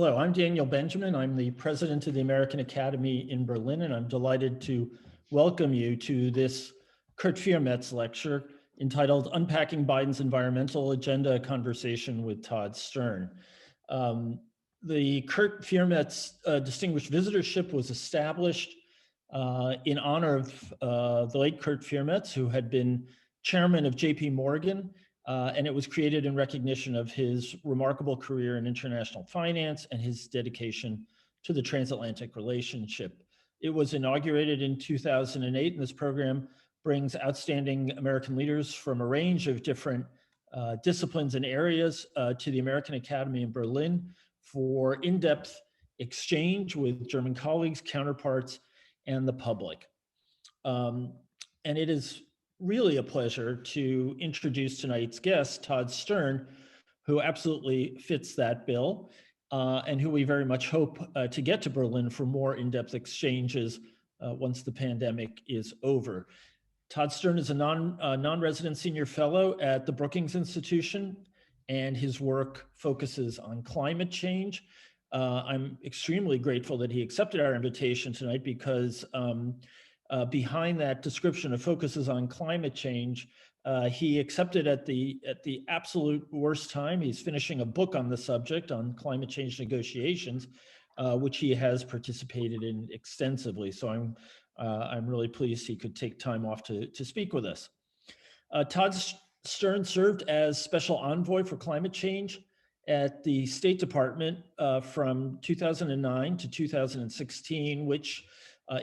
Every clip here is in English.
Hello, I'm Daniel Benjamin. I'm the president of the American Academy in Berlin, and I'm delighted to welcome you to this Kurt Viermet's lecture entitled Unpacking Biden's Environmental Agenda, a Conversation with Todd Stern. The Kurt Viermet's distinguished visitorship was established in honor of the late Kurt Viermet, who had been chairman of JP Morgan, and it was created in recognition of his remarkable career in international finance and his dedication to the transatlantic relationship. It was inaugurated in 2008, and this program brings outstanding American leaders from a range of different disciplines and areas to the American Academy in Berlin for in-depth exchange with German colleagues, counterparts, and the public. And it is really a pleasure to introduce tonight's guest, Todd Stern, who absolutely fits that bill, and who we very much hope to get to Berlin for more in-depth exchanges once the pandemic is over. Todd Stern is a non-resident senior fellow at the Brookings Institution, and his work focuses on climate change. I'm extremely grateful that he accepted our invitation tonight because behind that description of focuses on climate change, he accepted at the absolute worst time. He's finishing a book on the subject on climate change negotiations, which he has participated in extensively. So I'm really pleased he could take time off to speak with us. Todd Stern served as special envoy for climate change at the State Department from 2009 to 2016, which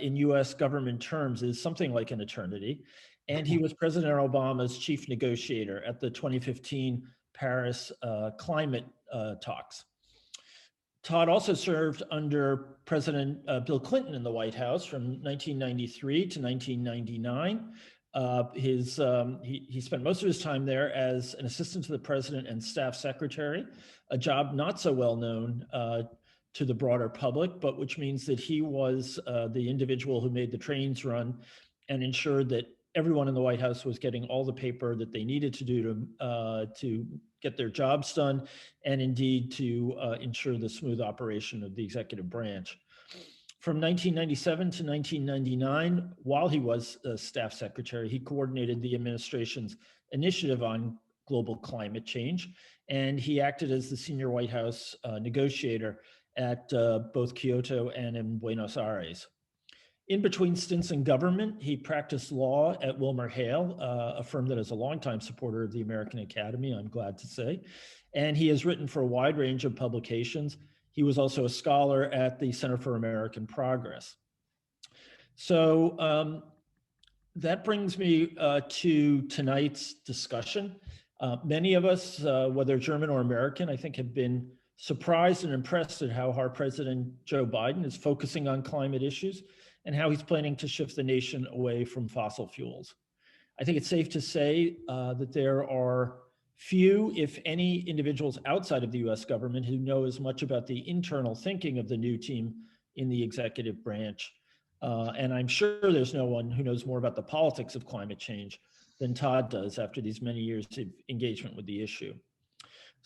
in US government terms is something like an eternity. And he was President Obama's chief negotiator at the 2015 Paris climate talks. Todd also served under President Bill Clinton in the White House from 1993 to 1999. He spent most of his time there as an assistant to the president and staff secretary, a job not so well known to the broader public, but which means that he was the individual who made the trains run and ensured that everyone in the White House was getting all the paper that they needed to do to get their jobs done, and indeed to ensure the smooth operation of the executive branch. From 1997 to 1999, while he was staff secretary, he coordinated the administration's initiative on global climate change, and he acted as the senior White House negotiator at both Kyoto and in Buenos Aires. In between stints in government, he practiced law at WilmerHale, a firm that is a longtime supporter of the American Academy, I'm glad to say. And he has written for a wide range of publications. He was also a scholar at the Center for American Progress. So that brings me to tonight's discussion. Many of us, whether German or American, I think have been surprised and impressed at how our President Joe Biden is focusing on climate issues and how he's planning to shift the nation away from fossil fuels. I think it's safe to say that there are few, if any, individuals outside of the US government who know as much about the internal thinking of the new team in the executive branch. And I'm sure there's no one who knows more about the politics of climate change than Todd does after these many years of engagement with the issue.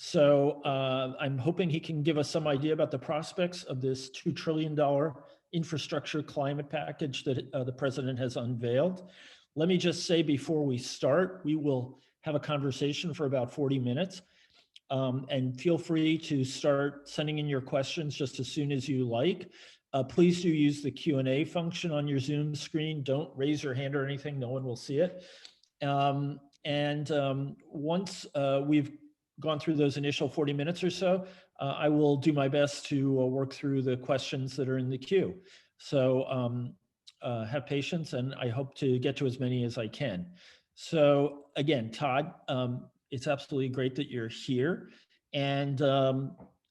So I'm hoping he can give us some idea about the prospects of this $2 trillion infrastructure climate package that the president has unveiled. Let me just say before we start, we will have a conversation for about 40 minutes. And feel free to start sending in your questions just as soon as you like. Please do use the Q&A function on your Zoom screen. Don't raise your hand or anything, no one will see it. Once we've gone through those initial 40 minutes or so, I will do my best to work through the questions that are in the queue. So have patience, and I hope to get to as many as I can. So again, Todd, it's absolutely great that you're here. And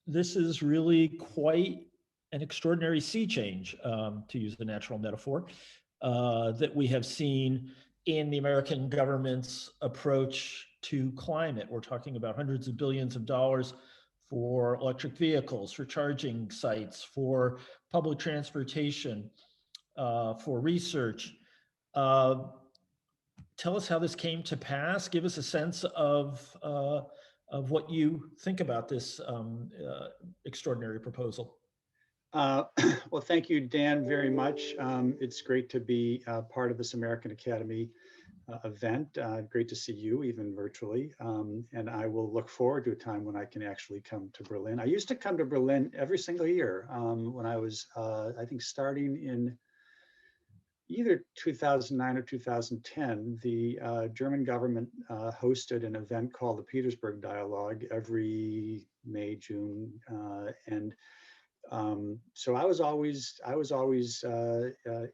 this is really quite an extraordinary sea change, to use the natural metaphor, that we have seen in the American government's approach to climate. We're talking about hundreds of billions of dollars for electric vehicles, for charging sites, for public transportation, for research. Tell us how this came to pass. Give us a sense of of what you think about this extraordinary proposal. Well, thank you, Dan, very much. It's great to be part of this American Academy event. Great to see you, even virtually. And I will look forward to a time when I can actually come to Berlin. I used to come to Berlin every single year when I was, I think, starting in either 2009 or 2010, the German government hosted an event called the Petersburg Dialogue every May, June, and so I was always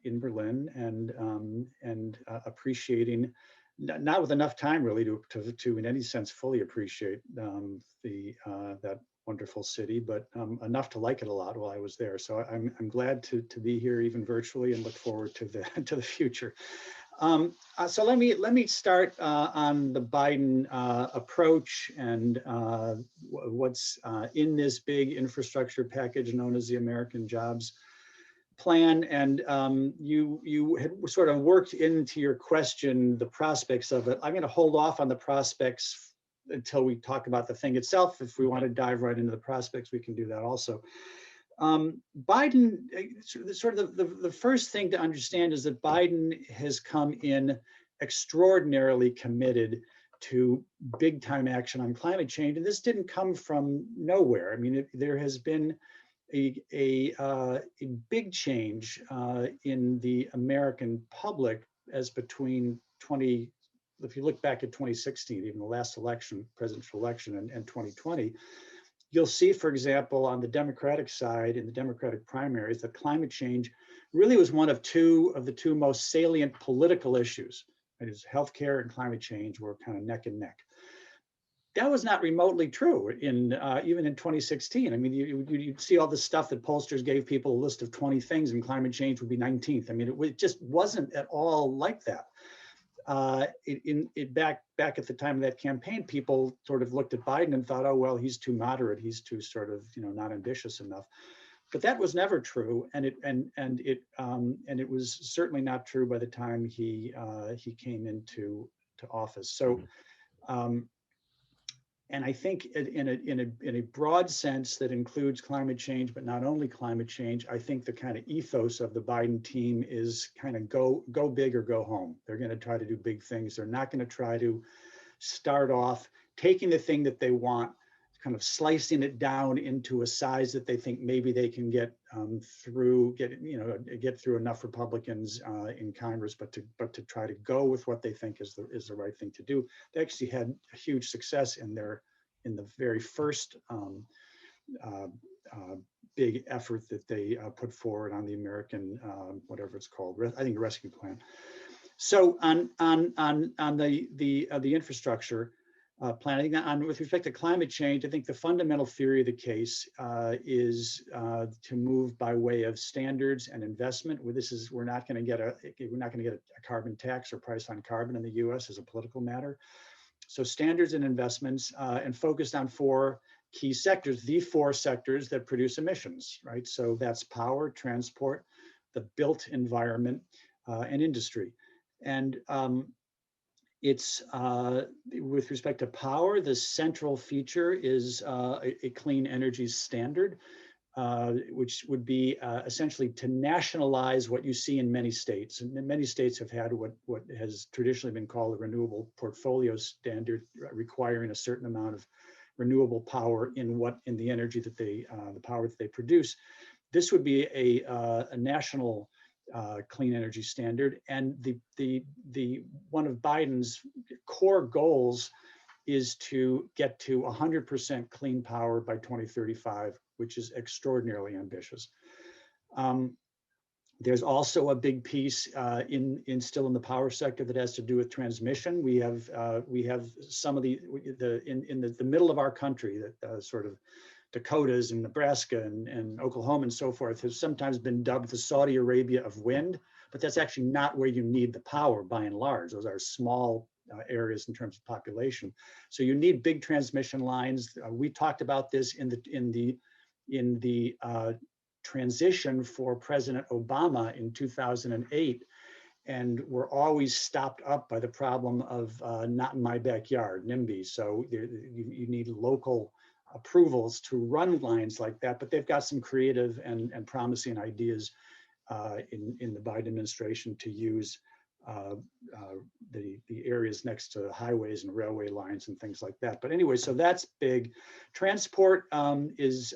in Berlin and appreciating, not with enough time really to in any sense fully appreciate that wonderful city, but enough to like it a lot while I was there. So I'm glad to be here even virtually and look forward to the future. So let me start on the Biden approach and what's in this big infrastructure package known as the American Jobs Plan. And you had sort of worked into your question the prospects of it. I'm going to hold off on the prospects until we talk about the thing itself. If we want to dive right into the prospects, we can do that also. Biden, sort of the first thing to understand is that Biden has come in extraordinarily committed to big time action on climate change. And this didn't come from nowhere. I mean, there has been a big change in the American public as between if you look back at 2016, even the last election, presidential election, and 2020, you'll see, for example, on the Democratic side, in the Democratic primaries, that climate change really was one of the two most salient political issues. It is healthcare and climate change were kind of neck and neck. That was not remotely true even in 2016. I mean, you'd see all this stuff that pollsters gave people a list of 20 things, and climate change would be 19th. I mean, it just wasn't at all like that. Back at the time of that campaign, people sort of looked at Biden and thought, oh, well, he's too moderate. He's too sort of, not ambitious enough. But that was never true. And it was certainly not true by the time he came into office. So, and I think in a broad sense that includes climate change, but not only climate change, I think the kind of ethos of the Biden team is kind of go big or go home. They're going to try to do big things. They're not going to try to start off taking the thing that they want, kind of slicing it down into a size that they think maybe they can get through enough Republicans in Congress, but to try to go with what they think is the right thing to do. They actually had a huge success in the very first big effort that they put forward on the American whatever it's called, I think rescue plan. So on the infrastructure planning, with respect to climate change, I think the fundamental theory of the case is to move by way of standards and investment. We're not going to get a carbon tax or price on carbon in the U.S. as a political matter. So standards and investments, and focused on four key sectors, the four sectors that produce emissions, right? So that's power, transport, the built environment, and industry. And it's with respect to power, the central feature is a clean energy standard, which would be essentially to nationalize what you see in many states. And many states have had what has traditionally been called a renewable portfolio standard, requiring a certain amount of renewable power in the energy that the power that they produce. This would be a national clean energy standard, and the one of Biden's core goals is to get to 100% clean power by 2035, which is extraordinarily ambitious. There's also a big piece still in the power sector that has to do with transmission. We have some of in the middle of our country, that sort of Dakotas and Nebraska and Oklahoma and so forth, has sometimes been dubbed the Saudi Arabia of wind, but that's actually not where you need the power by and large. Those are small areas in terms of population. So you need big transmission lines. We talked about this in the transition for President Obama in 2008. and we're always stopped up by the problem of not in my backyard, NIMBY. So you need local approvals to run lines like that, but they've got some creative and promising ideas in the Biden administration to use the areas next to highways and railway lines and things like that. But anyway, so that's big. Transport is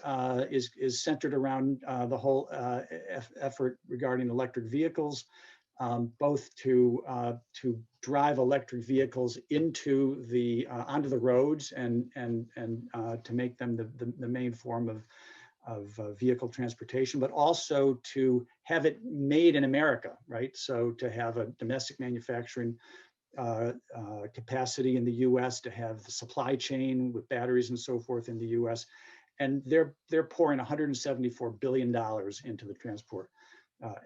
centered around the whole effort regarding electric vehicles, both to drive electric vehicles into onto the roads and to make them the main form of vehicle transportation, but also to have it made in America, right? So to have a domestic manufacturing capacity in the U.S., to have the supply chain with batteries and so forth in the U.S., and they're pouring $174 billion into the transport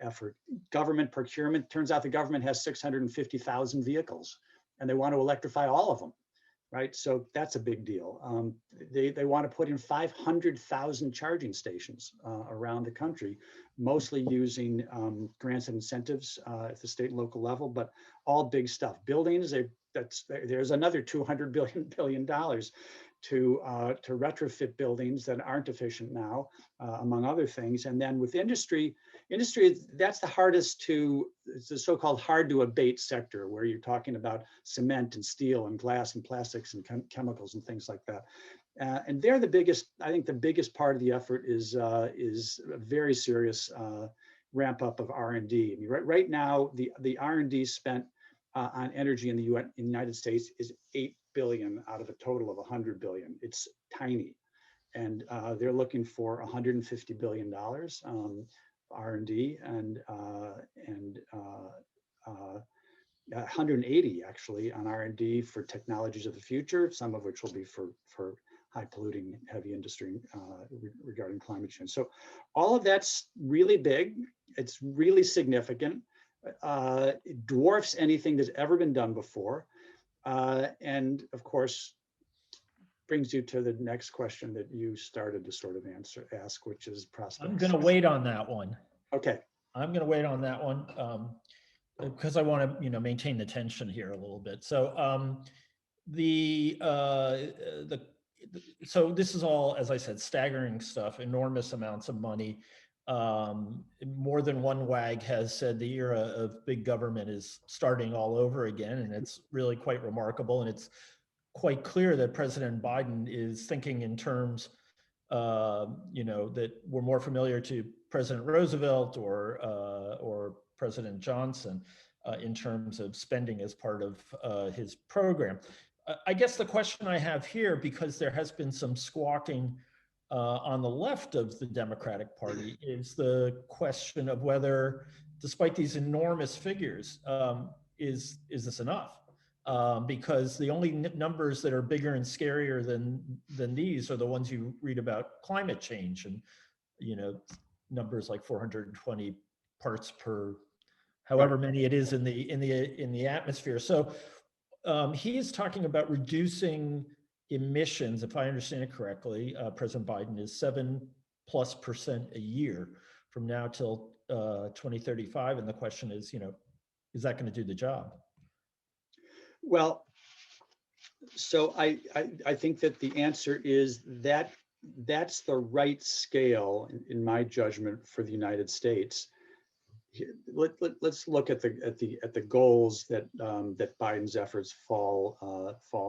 effort. Government procurement, turns out the government has 650,000 vehicles, and they want to electrify all of them. Right, so that's a big deal. They want to put in 500,000 charging stations around the country, mostly using grants and incentives at the state and local level, but all big stuff. Buildings, there's another $200 billion to retrofit buildings that aren't efficient now, among other things. And then with industry, that's the hardest it's the so-called hard to abate sector, where you're talking about cement and steel and glass and plastics and chemicals and things like that. And they're the biggest, I think the biggest part of the effort is a very serious ramp up of R&D. I mean, right now, the R&D spent on energy in the United States is $8 billion out of a total of $100 billion. It's tiny. And they're looking for $150 billion R&D and 180 actually on R&D for technologies of the future, some of which will be for high polluting heavy industry regarding climate change. So all of that's really big. It's really significant. It dwarfs anything that's ever been done before. And of course, brings you to the next question that you started to sort of ask, which is prospects. I'm going to wait on that one. Okay. I'm going to wait on that one because I want to, maintain the tension here a little bit. So so this is all, as I said, staggering stuff, enormous amounts of money. More than one wag has said the era of big government is starting all over again, and it's really quite remarkable. And it's quite clear that President Biden is thinking in terms, that we're more familiar to President Roosevelt or President Johnson in terms of spending as part of his program. I guess the question I have here, because there has been some squawking on the left of the Democratic Party, is the question of whether, despite these enormous figures, is this enough? Because the only numbers that are bigger and scarier than these are the ones you read about climate change, and numbers like 420 parts per however many it is in the atmosphere. So he is talking about reducing emissions, if I understand it correctly. President Biden is 7+% a year from now till 2035, and the question is, is that going to do the job? Well, so I think that the answer is that that's the right scale, in my judgment, for the United States. Let's look at the goals that Biden's efforts fall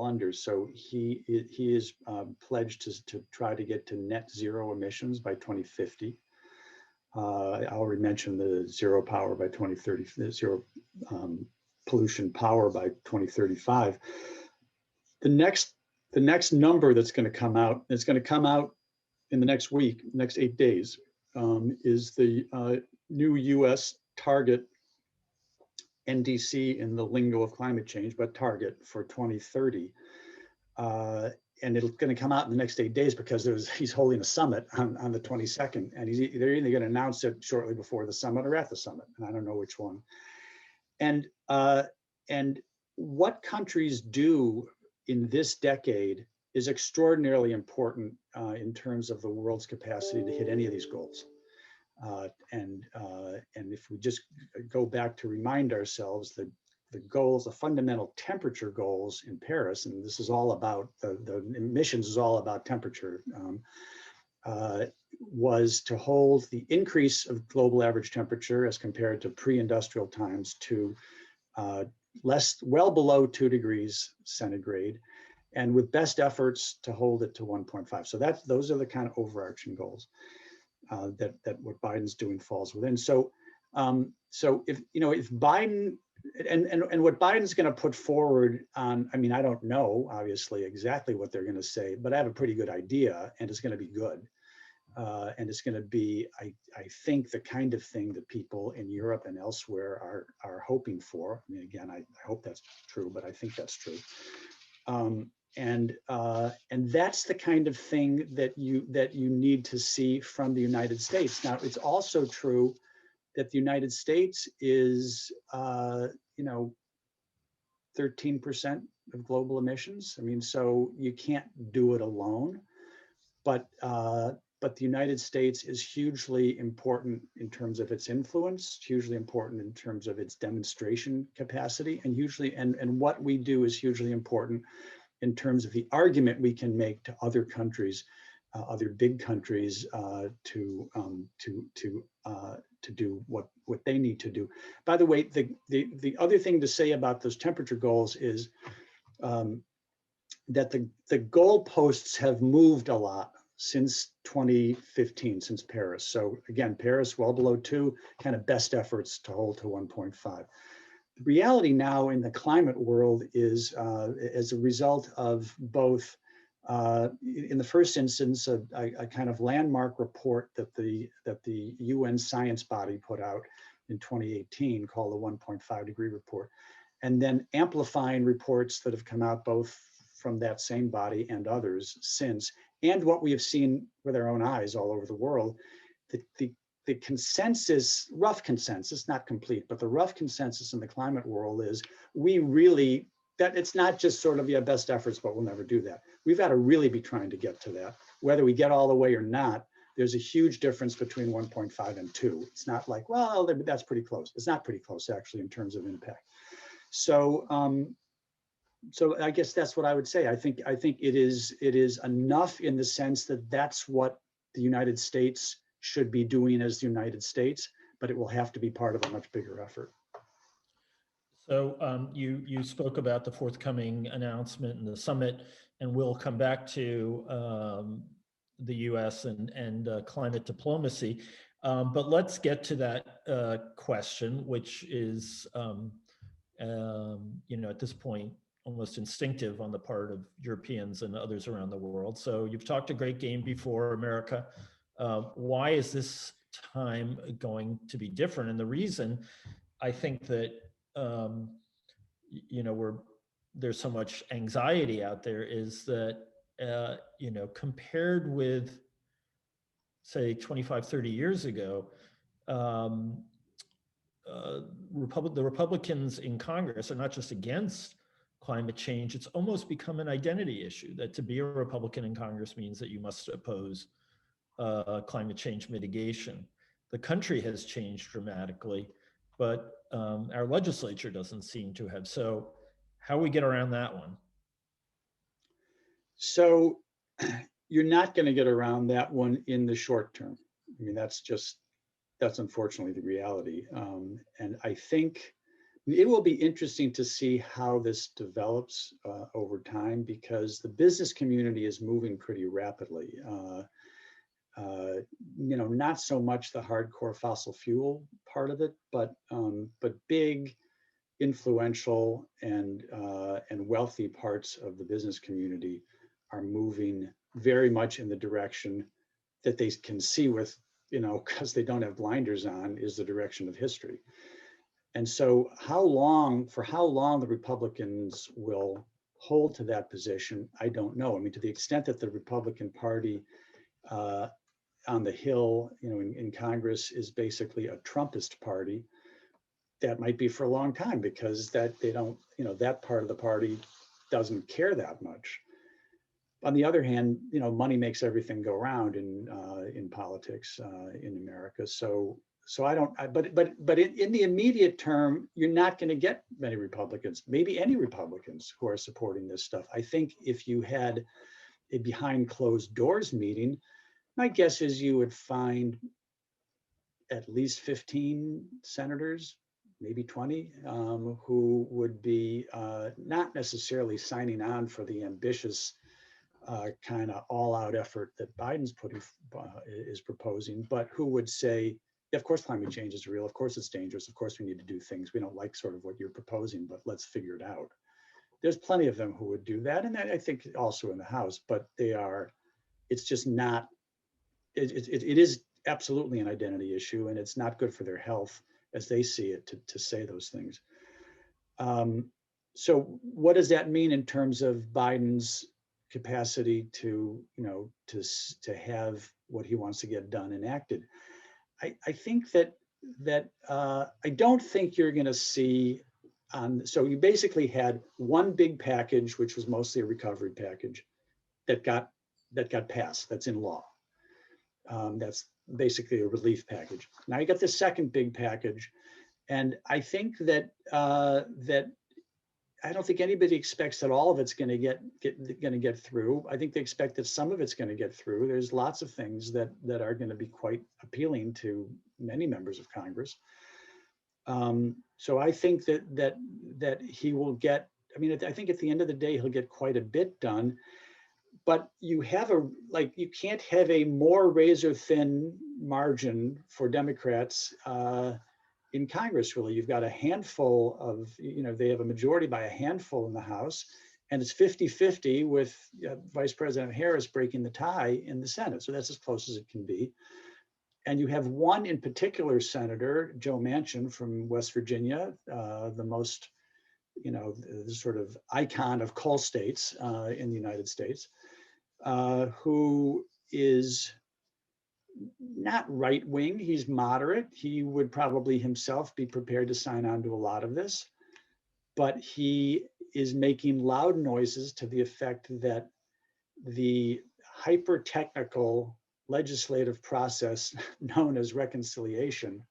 under. So he is pledged to try to get to net zero emissions by 2050. I already mentioned the zero power by 2030, the zero pollution power by 2035. The next number that's going to come out, it's going to come out in the next week, next 8 days, is the new U.S. target, NDC in the lingo of climate change, but target for 2030. And it's going to come out in the next 8 days because he's holding a summit on the 22nd, and they're either going to announce it shortly before the summit or at the summit, and I don't know which one. And what countries do in this decade is extraordinarily important in terms of the world's capacity to hit any of these goals. And if we just go back to remind ourselves that the goals, the fundamental temperature goals in Paris, and this is all about the emissions is all about temperature, was to hold the increase of global average temperature as compared to pre-industrial times to well below 2 degrees centigrade, and with best efforts to hold it to 1.5. So those are the kind of overarching goals that what Biden's doing falls within. So if Biden and what Biden's going to put forward on, I mean, I don't know obviously exactly what they're going to say, but I have a pretty good idea, and it's going to be good. And it's going to be, I think, the kind of thing that people in Europe and elsewhere are hoping for. I mean, again, I hope that's true, but I think that's true. And that's the kind of thing that you need to see from the United States. Now, it's also true that the United States is, 13% of global emissions. I mean, so you can't do it alone. But the United States is hugely important in terms of its influence, hugely important in terms of its demonstration capacity, and what we do is hugely important in terms of the argument we can make to other countries, other big countries, to do what they need to do. By the way, the other thing to say about those temperature goals is that the goalposts have moved a lot since 2015, since Paris. So again, Paris well below 2, kind of best efforts to hold to 1.5. The reality now in the climate world is, as a result of both, in the first instance, a kind of landmark report that the UN science body put out in 2018 called the 1.5 degree report, and then amplifying reports that have come out both from that same body and others since, and what we have seen with our own eyes all over the world. The consensus, rough consensus, not complete, but the rough consensus in the climate world is that it's not just sort of, yeah, best efforts, but we'll never do that. We've got to really be trying to get to that. Whether we get all the way or not, there's a huge difference between 1.5 and 2. It's not like, well, that's pretty close. It's not pretty close, actually, in terms of impact. So I guess that's what I would say. I think it is enough in the sense that that's what the United States should be doing as the United States, but it will have to be part of a much bigger effort. So you spoke about the forthcoming announcement and the summit, and we'll come back to the U.S. and climate diplomacy. But let's get to that question, which is, at this point, almost instinctive on the part of Europeans and others around the world. So you've talked a great game before, America. Why is this time going to be different? And the reason I think that there's so much anxiety out there is that compared with, say, 25, 30 years ago, the Republicans in Congress are not just against climate change. It's almost become an identity issue that to be a Republican in Congress means that you must oppose climate change mitigation. The country has changed dramatically, but our legislature doesn't seem to have. So how we get around that one? So you're not going to get around that one in the short term. I mean, that's unfortunately the reality. And I think it will be interesting to see how this develops over time, because the business community is moving pretty rapidly. Not so much the hardcore fossil fuel part of it, but big, influential, and wealthy parts of the business community are moving very much in the direction that they can see with, because they don't have blinders on, is the direction of history. And so for how long the Republicans will hold to that position, I don't know. I mean, to the extent that the Republican Party on the Hill, in Congress is basically a Trumpist party, that might be for a long time, because that they don't, that part of the party doesn't care that much. On the other hand, money makes everything go round in politics in America. So I don't. But in the immediate term, you're not going to get many Republicans, maybe any Republicans, who are supporting this stuff. I think if you had a behind closed doors meeting, my guess is you would find at least 15 senators, maybe 20, who would be not necessarily signing on for the ambitious kind of all-out effort that Biden's is proposing, but who would say, yeah, of course climate change is real, of course it's dangerous, of course we need to do things. We don't like sort of what you're proposing, but let's figure it out. There's plenty of them who would do that, and I think also in the House, but it's just not, it is absolutely an identity issue, and it's not good for their health as they see it to say those things. So what does that mean in terms of Biden's capacity to have what he wants to get done enacted? I think that I don't think you're going to see so you basically had one big package, which was mostly a recovery package, that got passed. That's in law. That's basically a relief package. Now you got the second big package, and I think that I don't think anybody expects that all of it's going to get through. I think they expect that some of it's going to get through. There's lots of things that are going to be quite appealing to many members of Congress. So I think that he will get. I mean, I think at the end of the day, he'll get quite a bit done. But you can't have a more razor thin margin for Democrats in Congress, really. You've got a handful of, they have a majority by a handful in the House, and it's 50-50 with Vice President Harris breaking the tie in the Senate. So that's as close as it can be. And you have one in particular senator, Joe Manchin from West Virginia, the most, the sort of icon of coal states in the United States, who is not right wing, he's moderate. He would probably himself be prepared to sign on to a lot of this, but he is making loud noises to the effect that the hyper technical legislative process known as reconciliation,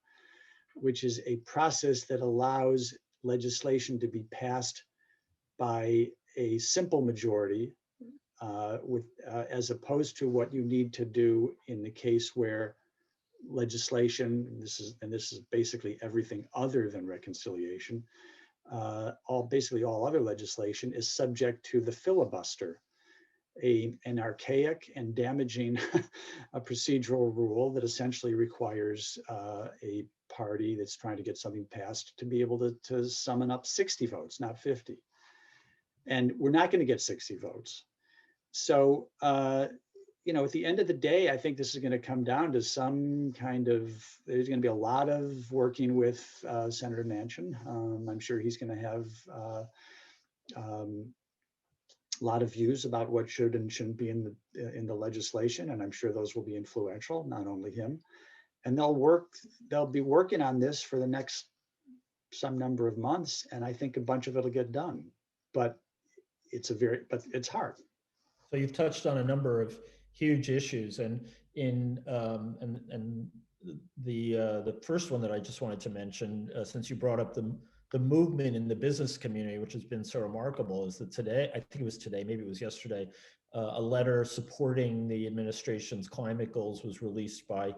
which is a process that allows legislation to be passed by a simple majority, as opposed to what you need to do in the case where legislation, and this is basically everything other than reconciliation, basically all other legislation is subject to the filibuster, an archaic and damaging a procedural rule that essentially requires a party that's trying to get something passed to be able to summon up 60 votes, not 50. And we're not going to get 60 votes. So, at the end of the day, I think this is going to come down to some kind of, there's going to be a lot of working with Senator Manchin. I'm sure he's going to have a lot of views about what should and shouldn't be in the legislation, and I'm sure those will be influential, not only him. And they'll be working on this for the next some number of months, and I think a bunch of it'll get done. But it's hard. So you've touched on a number of huge issues, and the first one that I just wanted to mention, since you brought up the movement in the business community, which has been so remarkable, is that today, I think it was today, maybe it was yesterday, a letter supporting the administration's climate goals was released by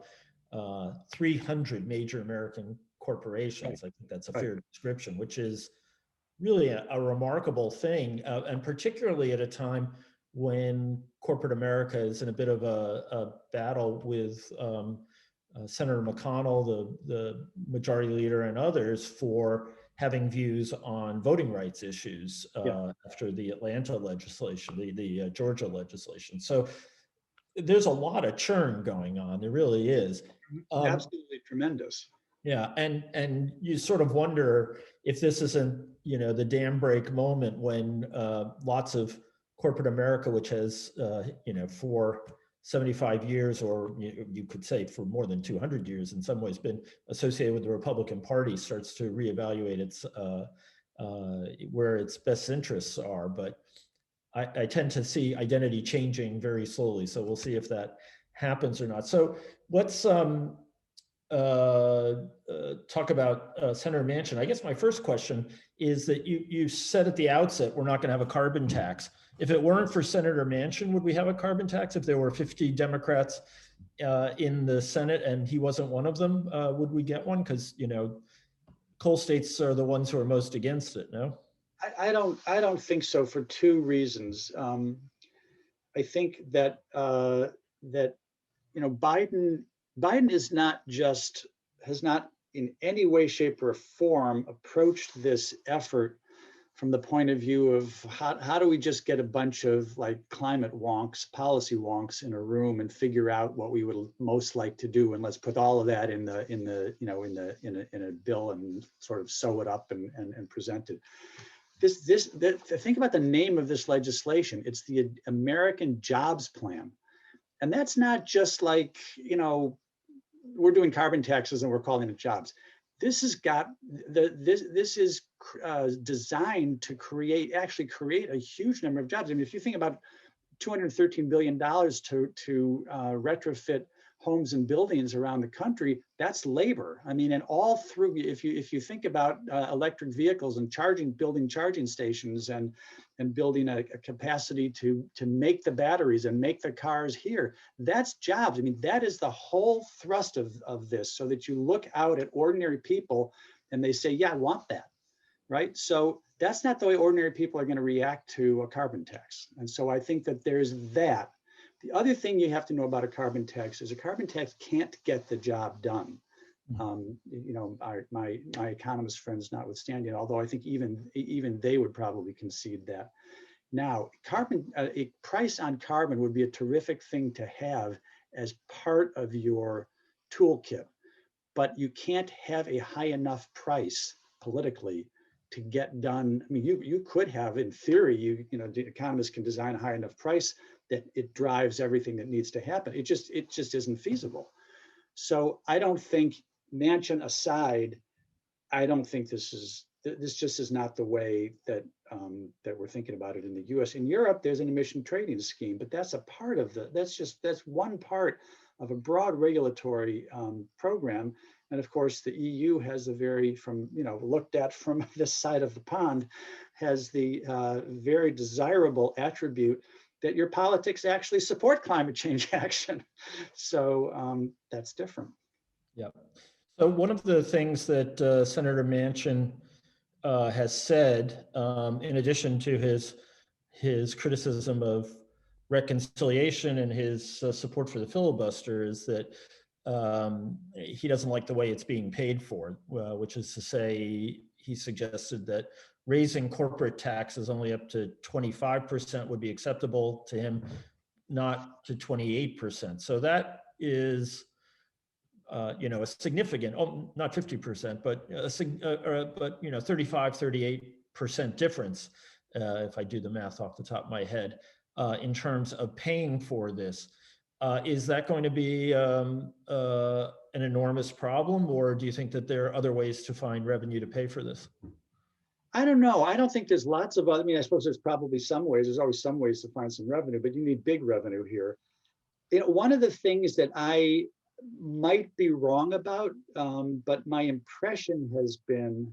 300 major American corporations. Right. I think that's a fair description, which is really a remarkable thing, and particularly at a time when corporate America is in a bit of a battle with Senator McConnell, the majority leader, and others for having views on voting rights issues after the Atlanta legislation, the Georgia legislation. So there's a lot of churn going on. There really is. Absolutely tremendous. Yeah, and you sort of wonder if this isn't, the dam break moment when lots of corporate America, which has, for 75 years, or you could say for more than 200 years in some ways, been associated with the Republican Party, starts to reevaluate its where its best interests are. But I tend to see identity changing very slowly. So we'll see if that happens or not. So let's talk about Senator Manchin. I guess my first question is that you said at the outset we're not going to have a carbon tax. If it weren't for Senator Manchin, would we have a carbon tax? If there were 50 Democrats in the Senate and he wasn't one of them, would we get one? Because coal states are the ones who are most against it. No. I don't think so for two reasons. I think that Biden is not just has not in any way, shape, or form approached this effort from the point of view of how do we just get a bunch of like climate wonks, policy wonks in a room and figure out what we would most like to do, and let's put all of that in a bill and sort of sew it up and present it. Think about the name of this legislation. It's the American Jobs Plan. And that's not just like, we're doing carbon taxes and we're calling it jobs. This has got this is designed to create a huge number of jobs. I mean, if you think about $213 billion to retrofit homes and buildings around the country, that's labor. I mean, and all through, if you think about electric vehicles and building charging stations and building a capacity to make the batteries and make the cars here, that's jobs. I mean, that is the whole thrust of this, so that you look out at ordinary people and they say, yeah, I want that, right? So that's not the way ordinary people are going to react to a carbon tax. And so I think that there's that. The other thing you have to know about a carbon tax is a carbon tax can't get the job done. My economist friends notwithstanding, although I think even they would probably concede that. Now, a price on carbon would be a terrific thing to have as part of your toolkit, but you can't have a high enough price politically to get done. I mean, you could have, in theory, the economists can design a high enough price that it drives everything that needs to happen. It just isn't feasible. So I don't think, Manchin aside, I don't think this just is not the way that that we're thinking about it in the U.S. In Europe, there's an emission trading scheme, but that's a part of that's one part of a broad regulatory program. And of course, the EU has a very, looked at from this side of the pond, has the very desirable attribute that your politics actually support climate change action. So that's different. Yeah. So one of the things that Senator Manchin has said, in addition to his criticism of reconciliation and his support for the filibuster, is that he doesn't like the way it's being paid for, which is to say, he suggested that raising corporate taxes only up to 25% would be acceptable to him, not to 28%. So that is, a significant, not 50%, but 35, 38% difference, if I do the math off the top of my head, in terms of paying for this. Is that going to be an enormous problem, or do you think that there are other ways to find revenue to pay for this? I don't know. I don't think there's lots of other, I suppose there's probably some ways, there's always some ways to find some revenue, but you need big revenue here. One of the things that I might be wrong about, but my impression has been,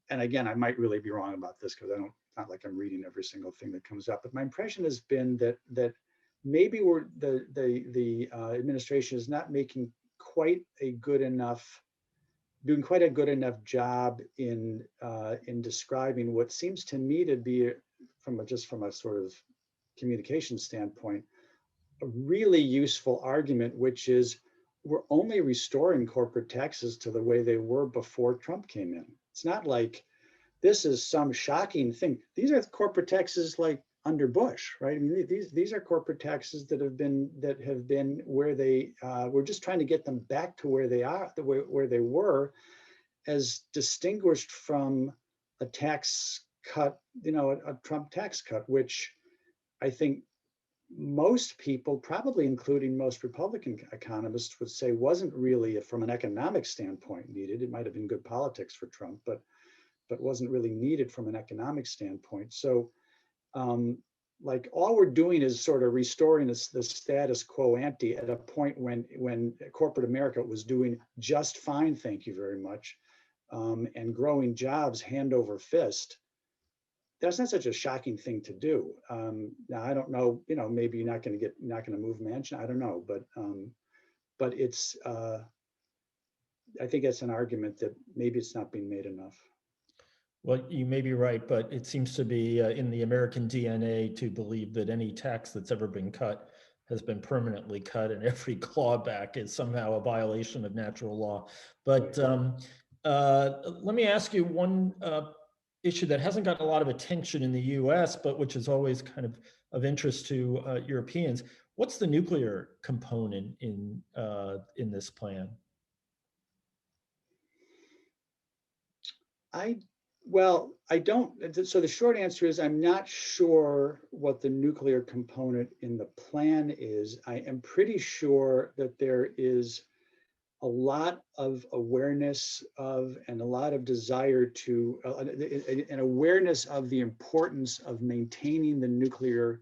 and again, I might really be wrong about this because not like I'm reading every single thing that comes up, but my impression has been that maybe the administration is not making doing quite a good enough job in describing what seems to me to be, from a sort of communication standpoint, a really useful argument, which is we're only restoring corporate taxes to the way they were before Trump came in. It's not like this is some shocking thing. These are corporate taxes like under Bush, right? I mean, these are corporate taxes that have been where they we're just trying to get them back to where they are, where they were, as distinguished from a tax cut, a Trump tax cut, which I think most people, probably including most Republican economists, would say wasn't really, from an economic standpoint, needed. It might have been good politics for Trump, but wasn't really needed from an economic standpoint. So like all we're doing is sort of restoring the status quo ante at a point when corporate America was doing just fine, thank you very much, and growing jobs hand over fist. That's not such a shocking thing to do. Now I don't know, maybe you're not going to move Manchin. I don't know, but it's. I think it's an argument that maybe it's not being made enough. Well, you may be right, but it seems to be in the American DNA to believe that any tax that's ever been cut has been permanently cut, and every clawback is somehow a violation of natural law. But let me ask you one issue that hasn't gotten a lot of attention in the US, but which is always kind of interest to Europeans. What's the nuclear component in this plan? I don't. So the short answer is I'm not sure what the nuclear component in the plan is. I am pretty sure that there is a lot of awareness of and a lot of desire to, an awareness of the importance of maintaining the nuclear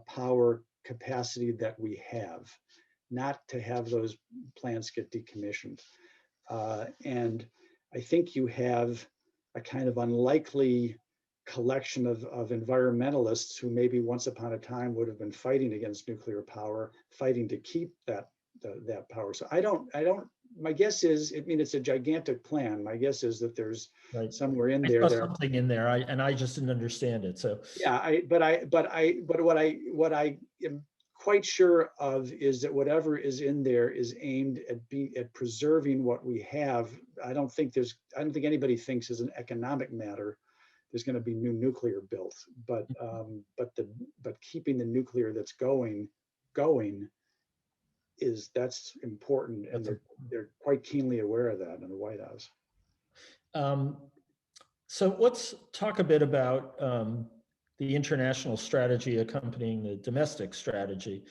power capacity that we have, not to have those plants get decommissioned. And I think you have a kind of unlikely collection of environmentalists who maybe once upon a time would have been fighting against nuclear power, fighting to keep that power. So I don't, my guess is, I mean, it's a gigantic plan. My guess is that there's somewhere in there. There's something in there, and I just didn't understand it. So yeah, but what I am quite sure of is that whatever is in there is aimed at preserving what we have. I don't think anybody thinks as an economic matter there's going to be new nuclear built, but keeping the nuclear that's going that's important, and they're quite keenly aware of that in the White House. So let's talk a bit about the international strategy accompanying the domestic strategy.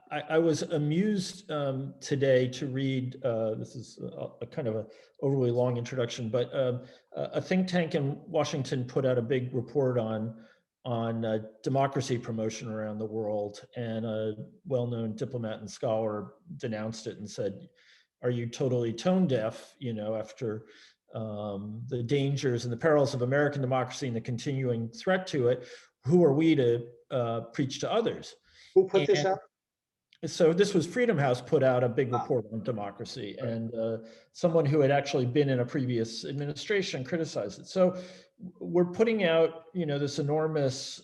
I was amused today to read, this is a kind of an overly long introduction, but a think tank in Washington put out a big report on democracy promotion around the world, and a well-known diplomat and scholar denounced it and said, are you totally tone deaf, after the dangers and the perils of American democracy and the continuing threat to it? Who are we to preach to others? Who put this out? So this was Freedom House put out a big report on democracy, and someone who had actually been in a previous administration criticized it. So we're putting out, this enormous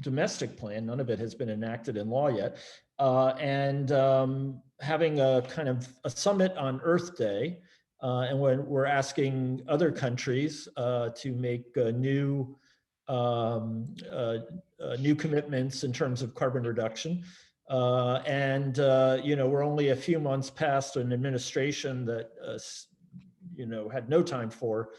domestic plan. None of it has been enacted in law yet, and having a kind of a summit on Earth Day, and when we're asking other countries to make new commitments in terms of carbon reduction. We're only a few months past an administration that, had no time for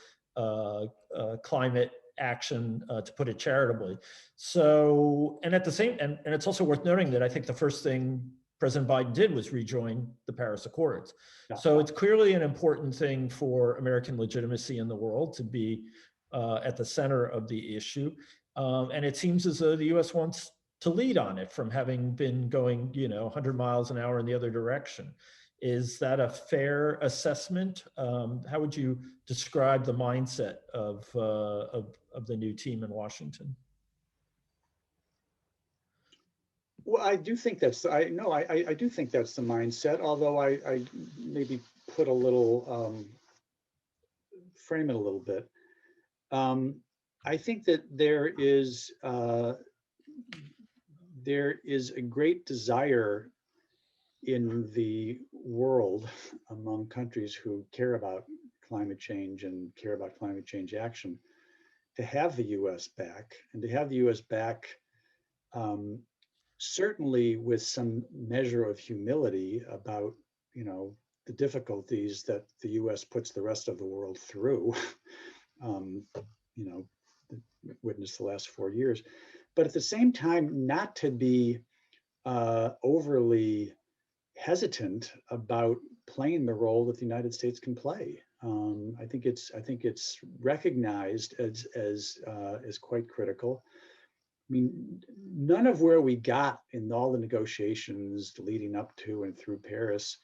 climate action, to put it charitably. So, and at the same, and it's also worth noting that I think the first thing President Biden did was rejoin the Paris Accords. Yeah. So it's clearly an important thing for American legitimacy in the world to be at the center of the issue. And it seems as though the US wants to lead on it from having been going, 100 miles an hour in the other direction. Is that a fair assessment? How would you describe the mindset of the new team in Washington? Well, I do think that's, I do think that's the mindset, although I maybe put a little, frame it a little bit. I think that there is a great desire in the world among countries who care about climate change and care about climate change action to have the US back, and to have the US back certainly with some measure of humility about, the difficulties that the US puts the rest of the world through. Witnessed the last 4 years, but at the same time, not to be overly hesitant about playing the role that the United States can play. I think it's recognized as quite critical. I mean, none of where we got in all the negotiations leading up to and through Paris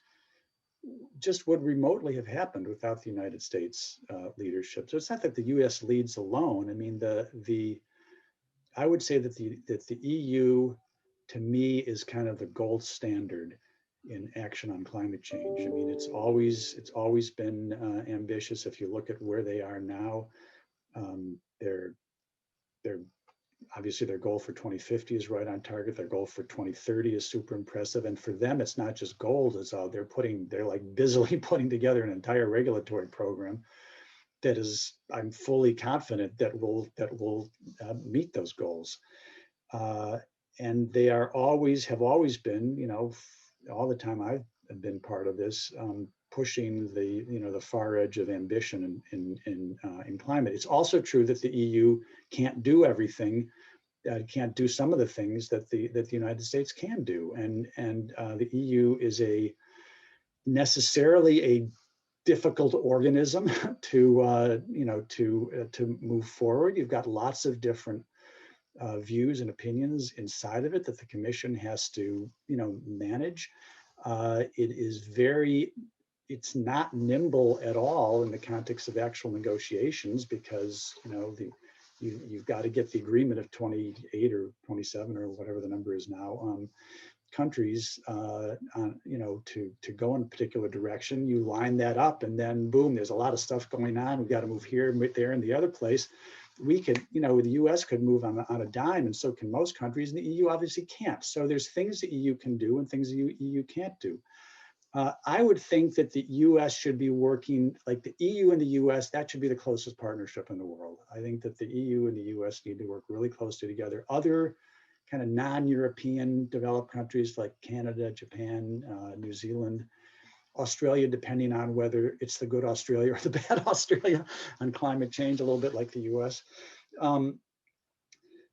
just would remotely have happened without the United States leadership. So it's not that the U.S. leads alone. I mean, I would say that the EU, to me, is kind of the gold standard in action on climate change. I mean, it's always been ambitious. If you look at where they are now, they're obviously their goal for 2050 is right on target. Their goal for 2030 is super impressive. And for them, it's not just goals. It's they're like busily putting together an entire regulatory program that is, I'm fully confident that will meet those goals. And they have always been, all the time I've been part of this, pushing the far edge of ambition in climate. It's also true that the EU can't do everything, can't do some of the things that the United States can do, and the EU is necessarily a difficult organism to move forward. You've got lots of different views and opinions inside of it that the Commission has to manage. It's not nimble at all in the context of actual negotiations, because you've got to get the agreement of 28 or 27 or whatever the number is now countries to go in a particular direction. You line that up, and then boom, there's a lot of stuff going on. We've got to move here, there, and the other place. We could, the US could move on a dime, and so can most countries, and the EU obviously can't. So there's things the EU can do and things the EU can't do. I would think that the US should be working, like the EU and the US, that should be the closest partnership in the world. I think that the EU and the US need to work really closely together. Other kind of non-European developed countries like Canada, Japan, New Zealand, Australia, depending on whether it's the good Australia or the bad Australia on climate change, a little bit like the US.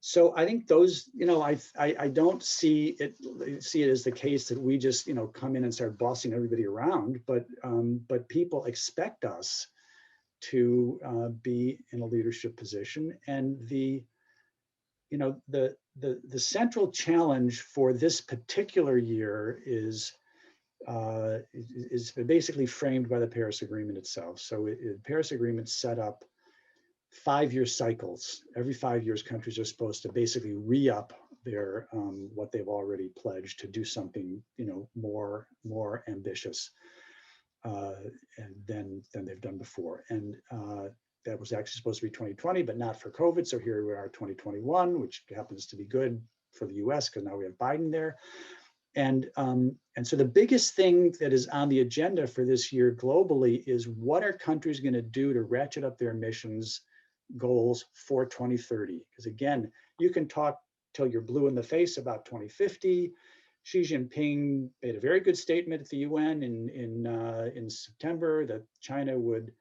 So I think those, I don't see it as the case that we just, come in and start bossing everybody around, but people expect us to be in a leadership position. And the central challenge for this particular year is basically framed by the Paris Agreement itself. So the Paris Agreement set up 5-year cycles. Every 5 years, countries are supposed to basically re-up their what they've already pledged to do something, more ambitious than they've done before. And that was actually supposed to be 2020, but not for COVID. So here we are, 2021, which happens to be good for the US because now we have Biden there. And so the biggest thing that is on the agenda for this year globally is, what are countries going to do to ratchet up their emissions goals for 2030? Because again, you can talk till you're blue in the face about 2050. Xi Jinping made a very good statement at the UN in September that China would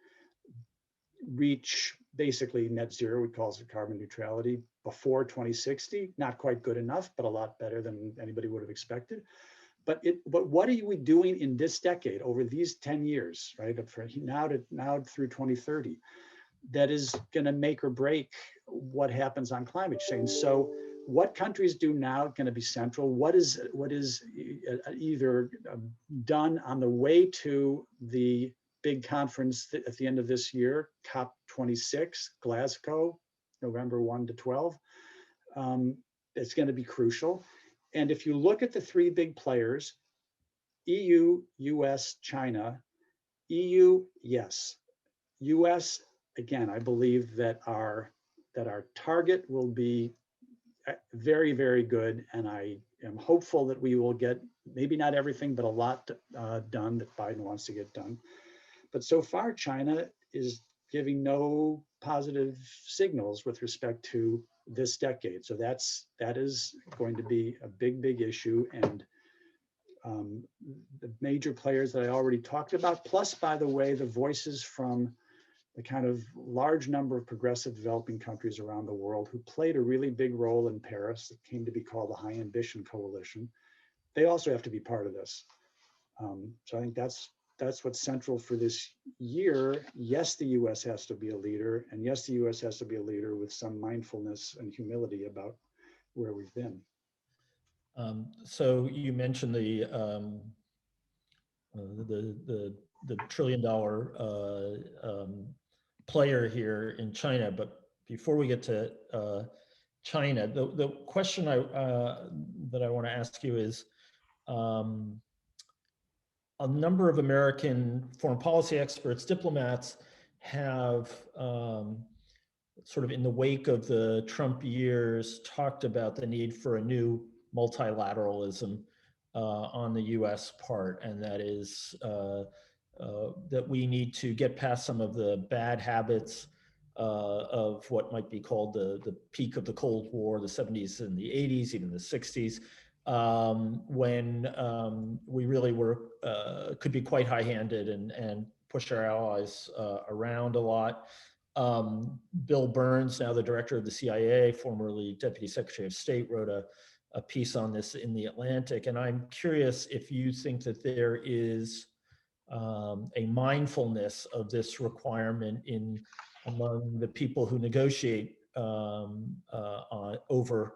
reach basically net zero, we call it carbon neutrality, before 2060. Not quite good enough, but a lot better than anybody would have expected. But what are we doing in this decade, over these 10 years, right, from now through 2030, that is going to make or break what happens on climate change? So what countries do now going to be central? What is either done on the way to the big conference at the end of this year, COP26, Glasgow, November 1 to 12. It's going to be crucial. And if you look at the three big players, EU, US, China, EU, yes. US, again, I believe that our target will be very, very good. And I am hopeful that we will get, maybe not everything, but a lot done that Biden wants to get done. But so far, China is giving no positive signals with respect to this decade. So that is going to be a big, big issue. And the major players that I already talked about, plus, by the way, the voices from the kind of large number of progressive developing countries around the world who played a really big role in Paris, that came to be called the High Ambition Coalition, they also have to be part of this. So I think that's that's what's central for this year. Yes, the US has to be a leader, and yes, the US has to be a leader with some mindfulness and humility about where we've been. So you mentioned the trillion-dollar player here in China, but before we get to China, the question that I want to ask you is, a number of American foreign policy experts, diplomats, have sort of in the wake of the Trump years talked about the need for a new multilateralism on the US part, and that is that we need to get past some of the bad habits of what might be called the peak of the Cold War, the 70s and the 80s, even the 60s, when we really were could be quite high-handed and push our allies around a lot. Bill Burns, now the director of the CIA, formerly Deputy Secretary of State, wrote a piece on this in the Atlantic. And I'm curious if you think that there is a mindfulness of this requirement among the people who negotiate over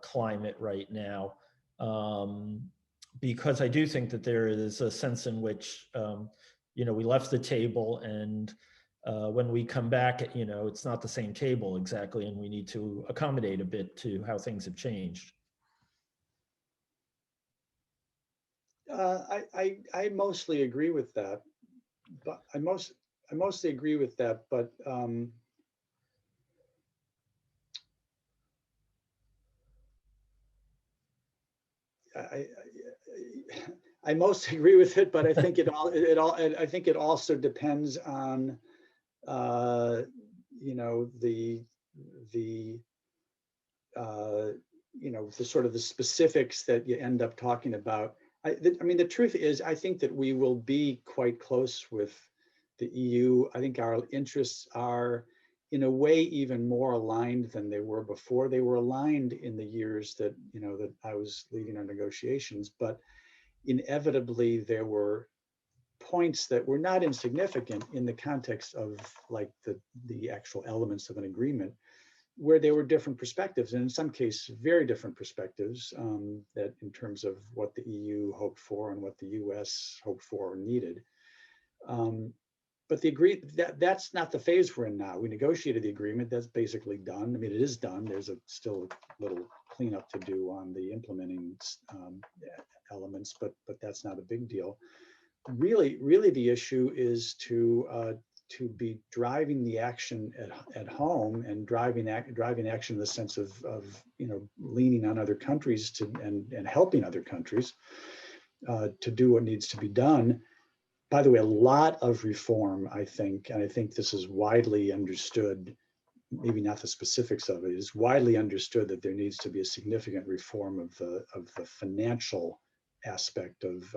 climate right now. Because I do think that there is a sense in which, we left the table, and when we come back, it's not the same table exactly, and we need to accommodate a bit to how things have changed. I mostly agree with that, but I mostly agree with that, but I mostly agree with it, but I think I think it also depends on the the sort of the specifics that you end up talking about. I mean, the truth is, I think that we will be quite close with the EU. I think our interests are, in a way, even more aligned than they were before. They were aligned in the years that that I was leading our negotiations, but inevitably there were points that were not insignificant in the context of like the actual elements of an agreement, where there were different perspectives, and in some cases very different perspectives, that in terms of what the EU hoped for and what the US hoped for or needed. But that's not the phase we're in now. We negotiated the agreement. That's basically done. I mean, it is done. There's still a little cleanup to do on the implementing elements, but that's not a big deal. Really, the issue is to be driving the action at home, and driving action in the sense of leaning on other countries and helping other countries to do what needs to be done. By the way, a lot of reform, I think, and I think this is widely understood, maybe not the specifics of it, is widely understood that there needs to be a significant reform of the financial aspect of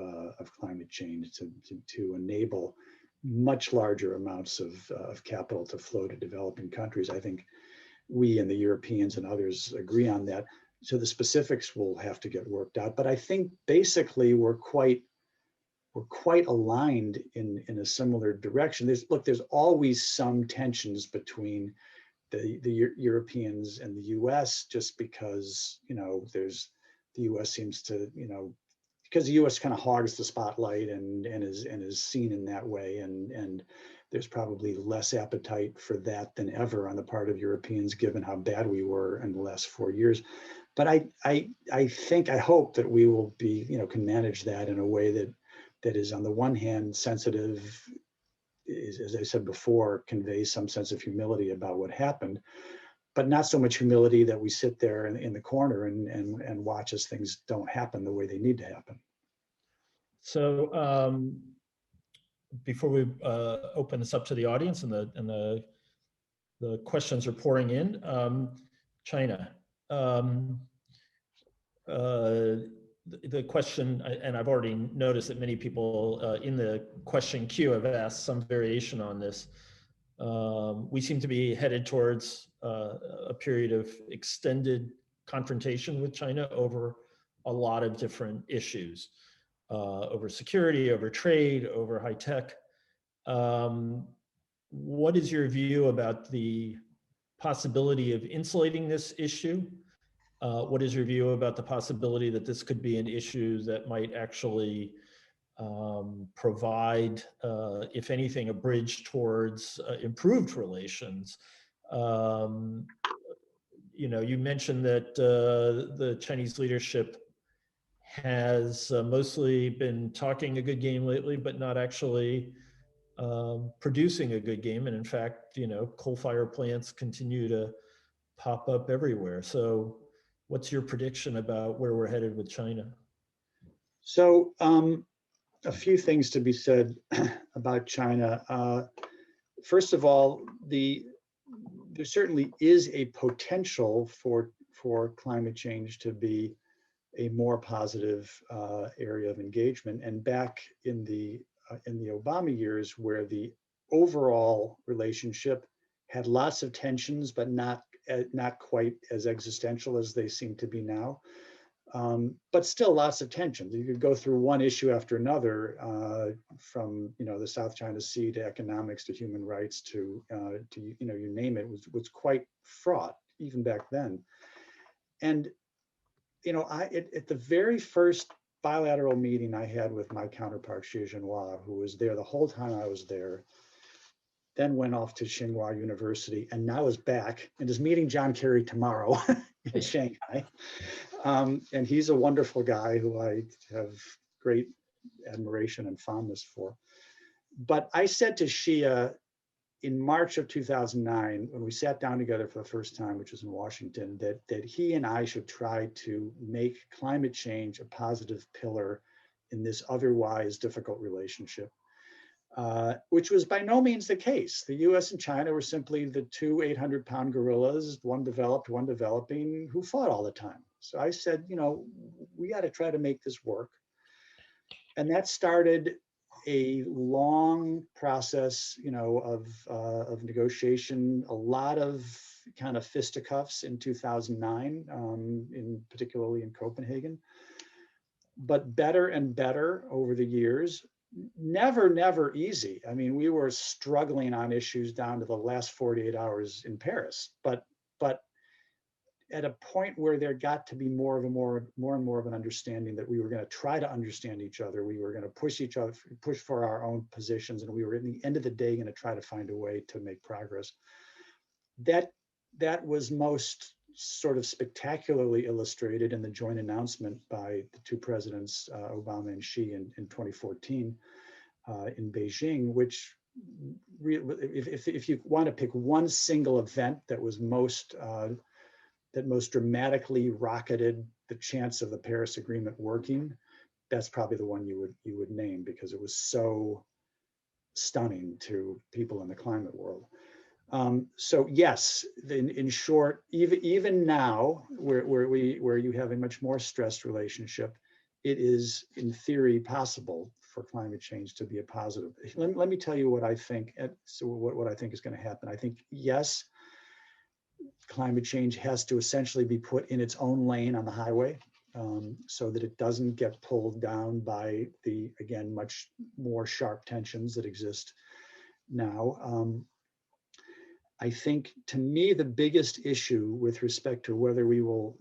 climate change to enable much larger amounts of capital to flow to developing countries. I think we and the Europeans and others agree on that. So the specifics will have to get worked out. But I think basically we're quite aligned in a similar direction. There's always some tensions between the Europeans and the US, just because the US seems to because the U.S. kind of hogs the spotlight and is seen in that way, and there's probably less appetite for that than ever on the part of Europeans, given how bad we were in the last 4 years. But I hope that we will be can manage that in a way that is, on the one hand, sensitive, as I said before, conveys some sense of humility about what happened, but not so much humility that we sit there in the corner and watch as things don't happen the way they need to happen. So before we open this up to the audience, and the questions are pouring in, China. The question, and I've already noticed that many people in the question queue have asked some variation on this. We seem to be headed towards a period of extended confrontation with China over a lot of different issues. over security, over trade, over high tech. What is your view about the possibility of insulating this issue? What is your view about the possibility that this could be an issue that might actually provide, if anything, a bridge towards improved relations? You mentioned that the Chinese leadership has mostly been talking a good game lately, but not actually producing a good game. And in fact, coal-fired plants continue to pop up everywhere. So what's your prediction about where we're headed with China? So a few things to be said about China. First of all, there certainly is a potential for climate change to be a more positive area of engagement. And back in the Obama years, where the overall relationship had lots of tensions, but not quite as existential as they seem to be now. But still lots of tensions. You could go through one issue after another, from the South China Sea to economics to human rights to you name it, was quite fraught even back then. And at the very first bilateral meeting I had with my counterpart Xi Jinping, who was there the whole time I was there, then went off to Tsinghua University, and now is back and is meeting John Kerry tomorrow in Shanghai. And he's a wonderful guy who I have great admiration and fondness for. But I said to Xi in March of 2009, when we sat down together for the first time, which was in Washington, that he and I should try to make climate change a positive pillar in this otherwise difficult relationship. Which was by no means the case. The US and China were simply the two 800-pound gorillas, one developed, one developing, who fought all the time. So I said, we got to try to make this work. And that started a long process, of negotiation, a lot of kind of fisticuffs in 2009, particularly in Copenhagen, but better and better over the years. Never easy. I mean, we were struggling on issues down to the last 48 hours in Paris, but at a point where there got to be more and more of an understanding that we were going to try to understand each other. We were going to push for our own positions, and we were, in the end of the day, going to try to find a way to make progress. That was most sort of spectacularly illustrated in the joint announcement by the two presidents, Obama and Xi, in 2014 in Beijing, which if you want to pick one single event that was most dramatically rocketed the chance of the Paris Agreement working, that's probably the one you would name, because it was so stunning to people in the climate world. So yes, in short, even now, where you have a much more stressed relationship, it is in theory possible for climate change to be a positive. Let me tell you what I think. So what I think is going to happen. I think yes, climate change has to essentially be put in its own lane on the highway, so that it doesn't get pulled down by the, again, much more sharp tensions that exist now. I think, to me, the biggest issue with respect to whether we will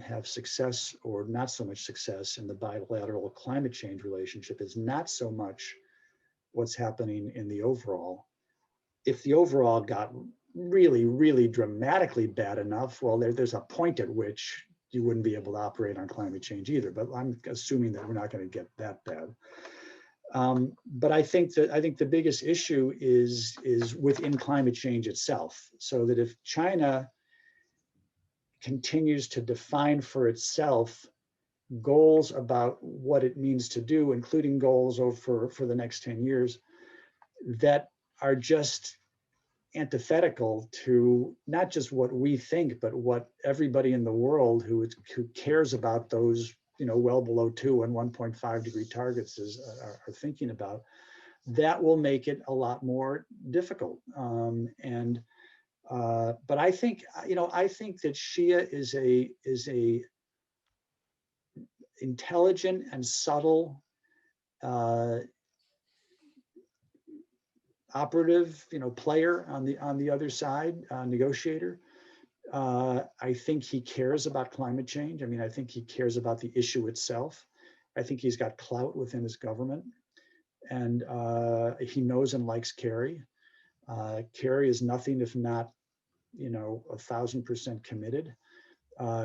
have success or not so much success in the bilateral climate change relationship is not so much what's happening in the overall. If the overall got really dramatically bad enough, well, there's a point at which you wouldn't be able to operate on climate change either. But I'm assuming that we're not going to get that bad. But I think the biggest issue is within climate change itself. So that if China continues to define for itself goals about what it means to do, including goals for the next 10 years, that are just antithetical to not just what we think, but what everybody in the world who cares about those, well below 2 and 1.5 degree targets are thinking about, that will make it a lot more difficult. But I think that Shia is a intelligent and subtle uh, operative, player on the other side, negotiator. I think he cares about climate change. I mean, I think he cares about the issue itself. I think he's got clout within his government, and he knows and likes Kerry. Kerry is nothing if not, 1,000% committed.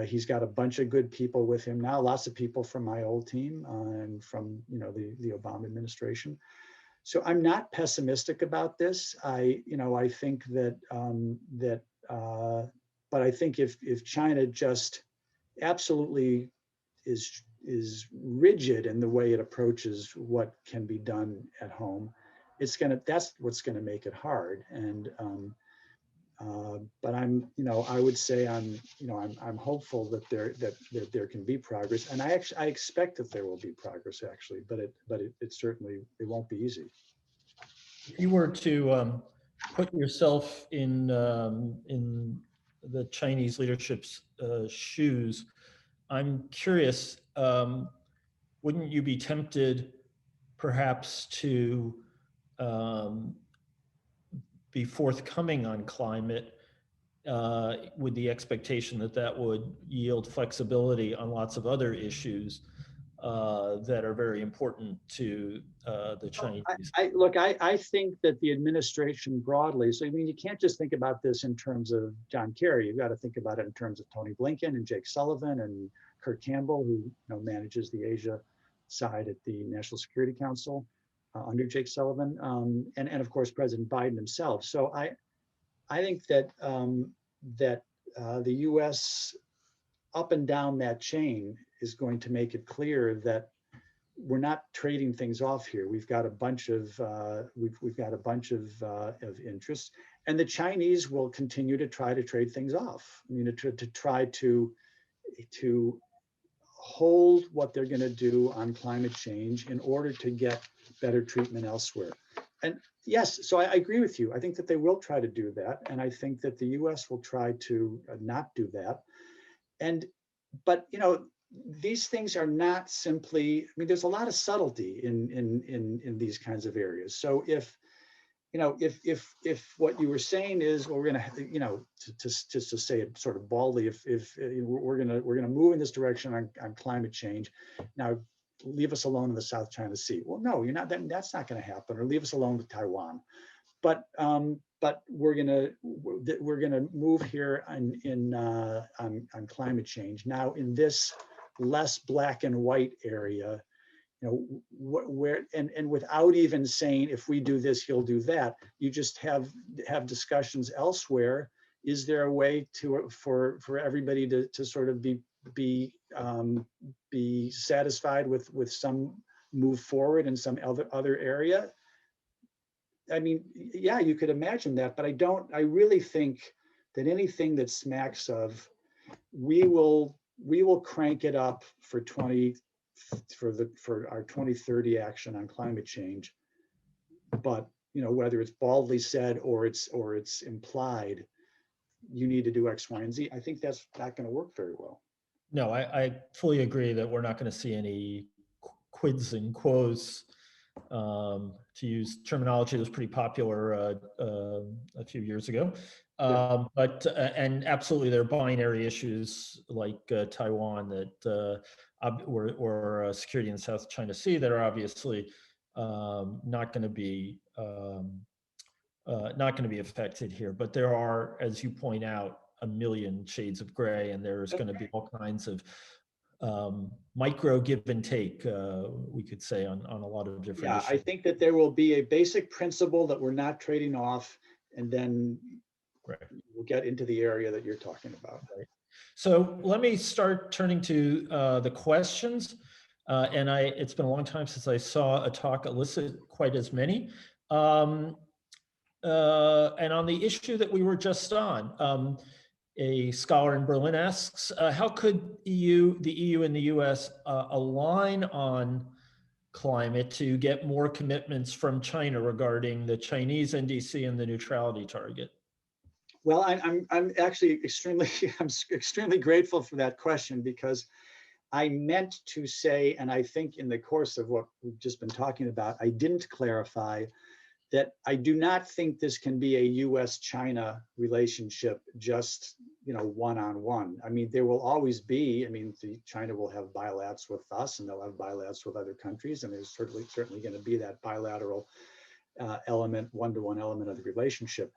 He's got a bunch of good people with him now, lots of people from my old team and from the Obama administration. So I'm not pessimistic about this. I think that but I think if China just absolutely is rigid in the way it approaches what can be done at home, that's what's gonna make it hard. And but I would say I'm hopeful that there can be progress, and I expect that there will be progress actually, but it certainly it won't be easy. If you were to put yourself in the Chinese leadership's shoes, I'm curious, wouldn't you be tempted perhaps to um, be forthcoming on climate with the expectation that that would yield flexibility on lots of other issues that are very important to the Chinese? I think that the administration broadly, so I mean, you can't just think about this in terms of John Kerry. You've got to think about it in terms of Tony Blinken and Jake Sullivan and Kurt Campbell, who manages the Asia side at the National Security Council under Jake Sullivan, and of course President Biden himself. So I think that the U.S. up and down that chain is going to make it clear that we're not trading things off here. We've got a bunch of we've got a bunch of interests, and the Chinese will continue to try to trade things off. I mean, to try to hold what they're going to do on climate change in order to get better treatment elsewhere. And yes, so I agree with you. I think that they will try to do that, and I think that the U.S. will try to not do that. But these things are not simply. I mean, there's a lot of subtlety in these kinds of areas. So if what you were saying is, well, we're going to, just to say it sort of baldly, if we're going to move in this direction on climate change, now leave us alone in the South China Sea. Well, no, you're not. That's not going to happen. Or leave us alone with Taiwan. But we're gonna move here on climate change now in this less black and white area, where and without even saying if we do this, he'll do that. You just have discussions elsewhere. Is there a way for everybody to sort of be satisfied with some move forward in some other area? I mean, yeah, you could imagine that, but I really think that anything that smacks of we will crank it up for our 2030 action on climate change. But whether it's baldly said or it's implied, you need to do X, Y, and Z. I think that's not going to work very well. No, I fully agree that we're not going to see any quids and quos. To use terminology that was pretty popular a few years ago. But and absolutely, there are binary issues like Taiwan that or security in the South China Sea that are obviously not going to be affected here. But there are, as you point out, a million shades of gray, and there's going to be all kinds of micro give and take, we could say, on a lot of different issues. I think that there will be a basic principle that we're not trading off, and then we'll get into the area that you're talking about. Right. So let me start turning to the questions. And it's been a long time since I saw a talk elicit quite as many. And on the issue that we were just on, a scholar in Berlin asks, how could the EU and the US align on climate to get more commitments from China regarding the Chinese NDC and the neutrality target? Well, I'm actually extremely grateful for that question, because I meant to say, and I think in the course of what we've just been talking about, I didn't clarify that I do not think this can be a US-China relationship just, one-on-one. I mean, there will always be, China will have bilaterals with us and they'll have bilaterals with other countries. And there's certainly going to be that bilateral element, one-to-one element of the relationship.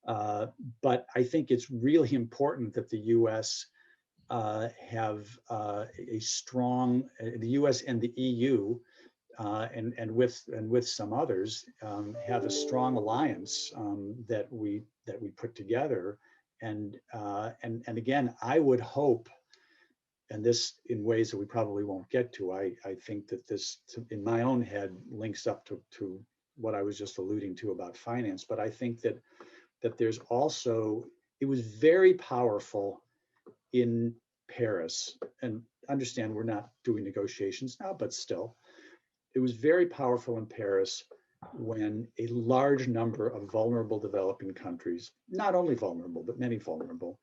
But I think it's really important that the US have a strong, the US and the EU and with some others have a strong alliance that we put together, and again, I would hope, and this in ways that we probably won't get to. I think that this, in my own head, links up to what I was just alluding to about finance. But I think that there's also, it was very powerful in Paris, and understand we're not doing negotiations now, but still. It was very powerful in Paris when a large number of vulnerable developing countries, not only vulnerable, but many vulnerable,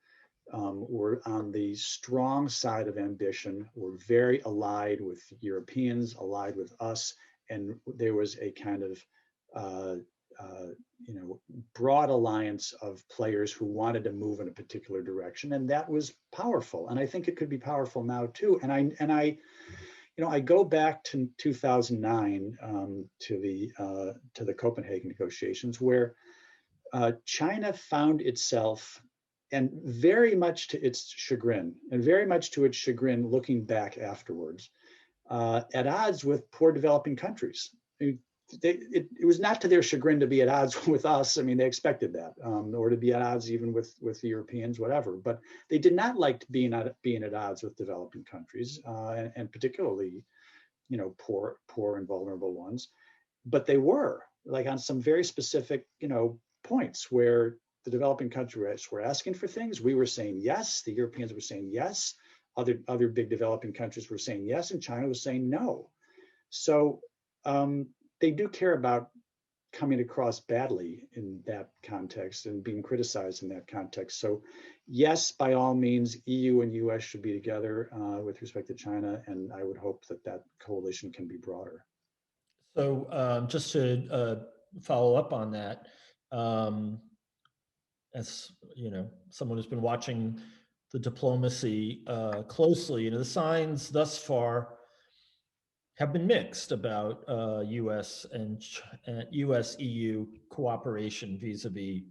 were on the strong side of ambition, were very allied with Europeans, allied with us, and there was a kind of broad alliance of players who wanted to move in a particular direction, and that was powerful. And I think it could be powerful now too. And I go back to 2009 to the Copenhagen negotiations, where China found itself, and very much to its chagrin, looking back afterwards, at odds with poor developing countries. It was not to their chagrin to be at odds with us. I mean, they expected that, or to be at odds even with the Europeans, whatever. But they did not like being at odds with developing countries, and particularly, poor and vulnerable ones. But they were, like, on some very specific, points where the developing countries were asking for things. We were saying yes. The Europeans were saying yes. Other big developing countries were saying yes, and China was saying no. So they do care about coming across badly in that context and being criticized in that context. So yes, by all means, EU and US should be together with respect to China, and I would hope that coalition can be broader. So just to follow up on that, as someone who's been watching the diplomacy closely, the signs thus far have been mixed about U.S. and U.S. EU cooperation vis-a-vis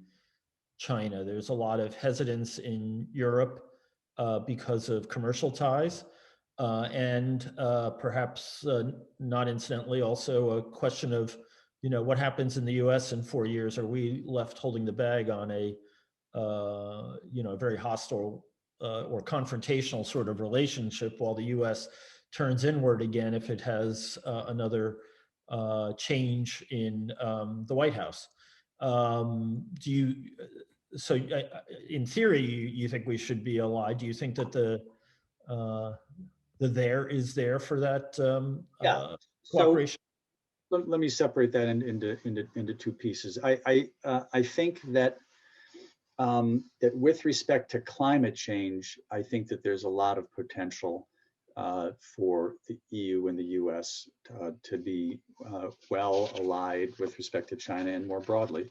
China. There's a lot of hesitance in Europe because of commercial ties, and perhaps not incidentally also a question of what happens in the U.S. in 4 years. Are we left holding the bag on a very hostile or confrontational sort of relationship while the U.S. turns inward again if it has another change in the White House? So in theory, you think we should be allied? Do you think that the there is there for that cooperation? So let me separate that into two pieces. I think that that with respect to climate change, I think that there's a lot of potential for the EU and the US to be well allied with respect to China and more broadly.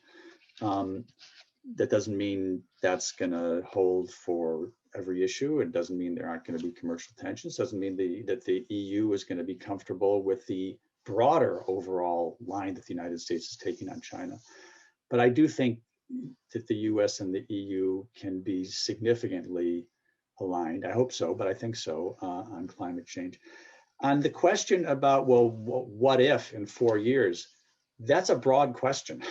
That doesn't mean that's going to hold for every issue. It doesn't mean there aren't going to be commercial tensions. It doesn't mean that the EU is going to be comfortable with the broader overall line that the United States is taking on China. But I do think that the US and the EU can be significantly aligned. I hope so, but I think so, on climate change. On the question about, well, what if in 4 years? That's a broad question.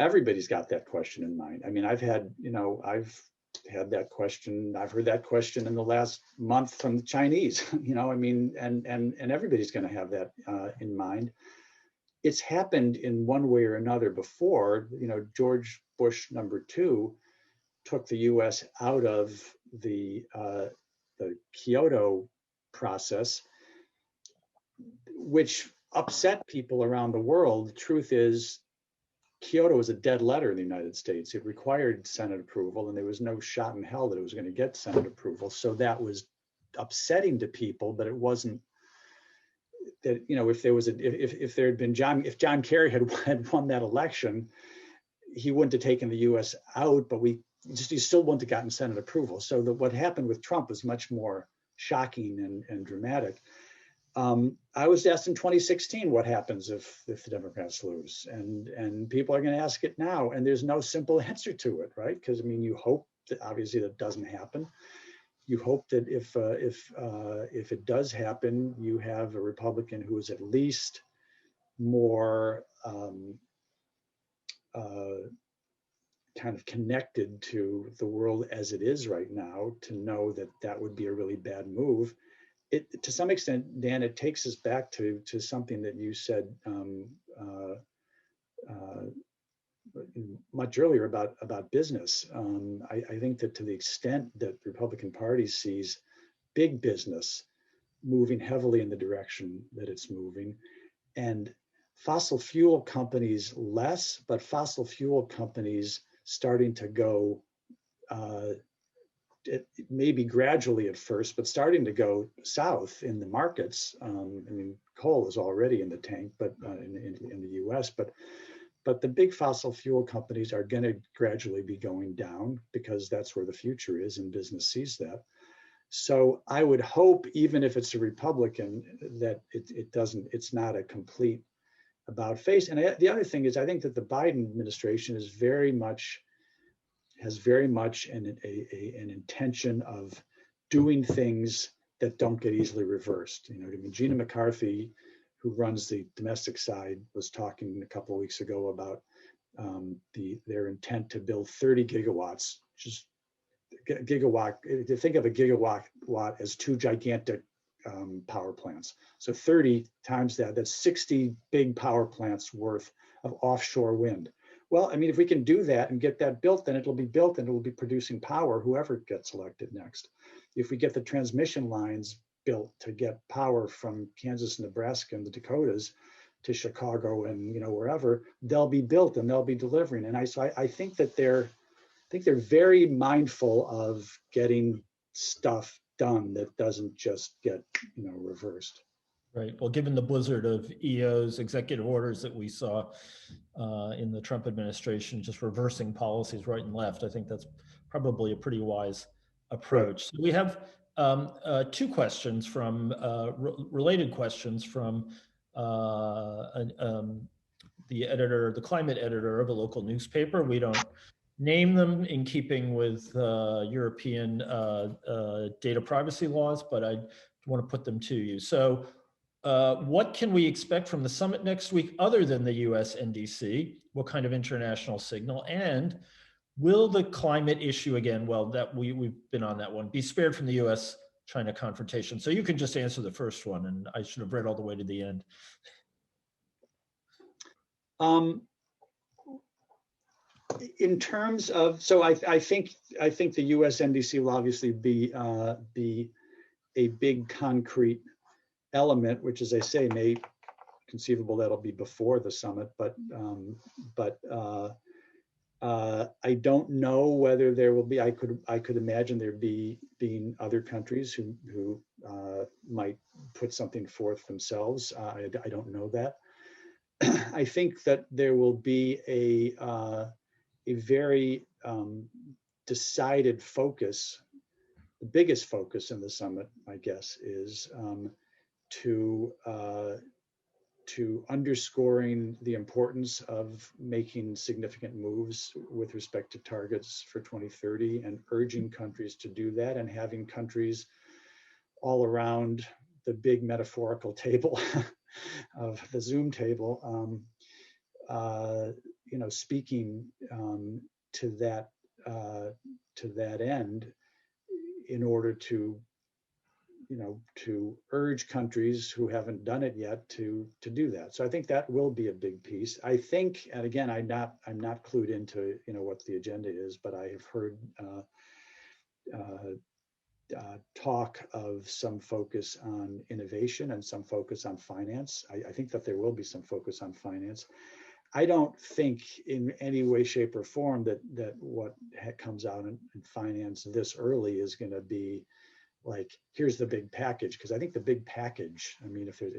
Everybody's got that question in mind. I mean, I've had that question. I've heard that question in the last month from the Chinese, and everybody's going to have that in mind. It's happened in one way or another before. George Bush #2 took the US out of the Kyoto process, which upset people around the world. The truth is, Kyoto was a dead letter in the United States. It required Senate approval, and there was no shot in hell that it was going to get Senate approval. So that was upsetting to people, but it wasn't that, if there was if there had been if John Kerry had won that election, he wouldn't have taken the US out, but he still wouldn't have gotten Senate approval. So what happened with Trump was much more shocking and dramatic. I was asked in 2016 what happens if the Democrats lose, and people are going to ask it now, and there's no simple answer to it, right? Because you hope that obviously that doesn't happen. You hope that if it does happen, you have a Republican who is at least more kind of connected to the world as it is right now, to know that that would be a really bad move. To some extent, Dan, it takes us back to something that you said much earlier about business. I think that to the extent that the Republican Party sees big business moving heavily in the direction that it's moving, and fossil fuel companies less, but fossil fuel companies starting to go maybe gradually at first, but starting to go south in the markets. Coal is already in the tank, but in the U.S. But the big fossil fuel companies are going to gradually be going down, because that's where the future is, and business sees that. So I would hope, even if it's a Republican, that it's not a complete about face. And the other thing is, I think that the Biden administration has very much an intention of doing things that don't get easily reversed. Gina McCarthy, who runs the domestic side, was talking a couple of weeks ago about their intent to build 30 gigawatts, just gigawatt. To think of a gigawatt as 2 gigantic power plants. So 30 times that's 60 big power plants worth of offshore wind. Well, if we can do that and get that built, then it'll be built and it will be producing power, whoever gets elected next. If we get the transmission lines built to get power from Kansas, Nebraska, and the Dakotas to Chicago and wherever, they'll be built and they'll be delivering. And I think that they're very mindful of getting stuff done that doesn't just get reversed. Right. Well, given the blizzard of EO's executive orders that we saw in the Trump administration, just reversing policies right and left, I think that's probably a pretty wise approach. So we have 2 questions from related questions from the climate editor of a local newspaper. We don't name them in keeping with European data privacy laws, but I want to put them to you. So what can we expect from the summit next week other than the US NDC? What kind of international signal? And will the climate issue, again, well, that we've been on that one, be spared from the US China confrontation? So you can just answer the first one, and I should have read all the way to the end. In terms of, so I think the US NDC will obviously be a big concrete element, which, as I say, may conceivable that'll be before the summit, but I don't know whether there will be. I could imagine there being other countries who might put something forth themselves. I don't know that. I think that there will be a very decided focus. The biggest focus in the summit, I guess, is to underscoring the importance of making significant moves with respect to targets for 2030, and urging countries to do that, and having countries all around the big metaphorical table of the Zoom table, speaking to that end, in order to urge countries who haven't done it yet to do that. So I think that will be a big piece. I think, and again, I'm not clued into what the agenda is, but I have heard talk of some focus on innovation and some focus on finance. I think that there will be some focus on finance. I don't think in any way, shape, or form that what comes out in finance this early is going to be like, here's the big package, because I think the big package, I mean, if a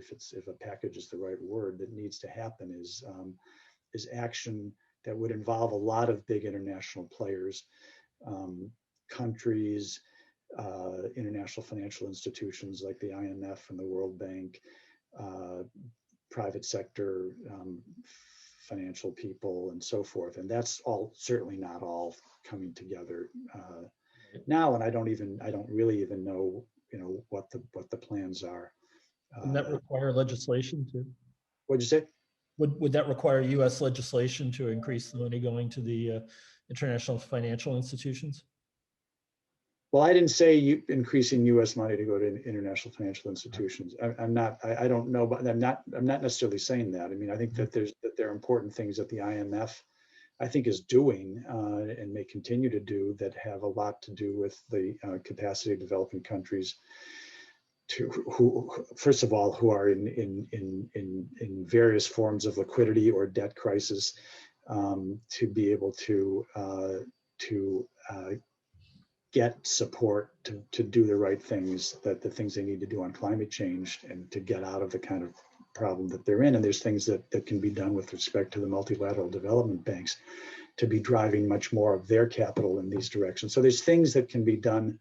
package is the right word, that needs to happen is action that would involve a lot of big international players, countries, international financial institutions like the IMF and the World Bank, private sector, financial people, and so forth. And that's all certainly not all coming together now. And I don't really even know, what the plans are. Wouldn't that require legislation too? What'd you say? Would that require US legislation to increase the money going to the international financial institutions? Well, I didn't say increasing U.S. money to go to international financial institutions. I'm not. I don't know, but I'm not necessarily saying that. I mean, I think that there are important things that the IMF, I think, is doing and may continue to do that have a lot to do with the capacity of developing countries who first of all, who are in various forms of liquidity or debt crisis, to be able to get support to do the right things, the things they need to do on climate change, and to get out of the kind of problem that they're in. And there's things that can be done with respect to the multilateral development banks to be driving much more of their capital in these directions. So there's things that can be done.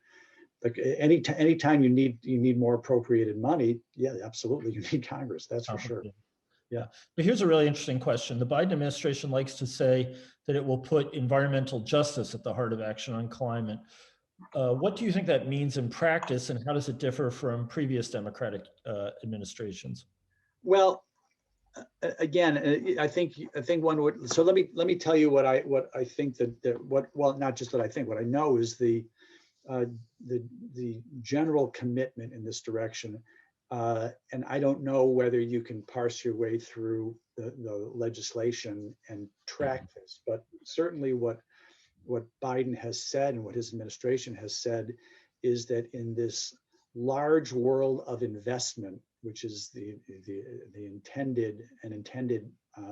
Like anytime you need more appropriated money, yeah, absolutely, you need Congress. That's for sure. Yeah, but here's a really interesting question. The Biden administration likes to say that it will put environmental justice at the heart of action on climate. What do you think that means in practice, and how does it differ from previous Democratic administrations? Well, again, I think one would. So let me tell you what I think well, not just what I think. What I know is the general commitment in this direction. And I don't know whether you can parse your way through the legislation and track this, but certainly what Biden has said and what his administration has said is that in this large world of investment, which is the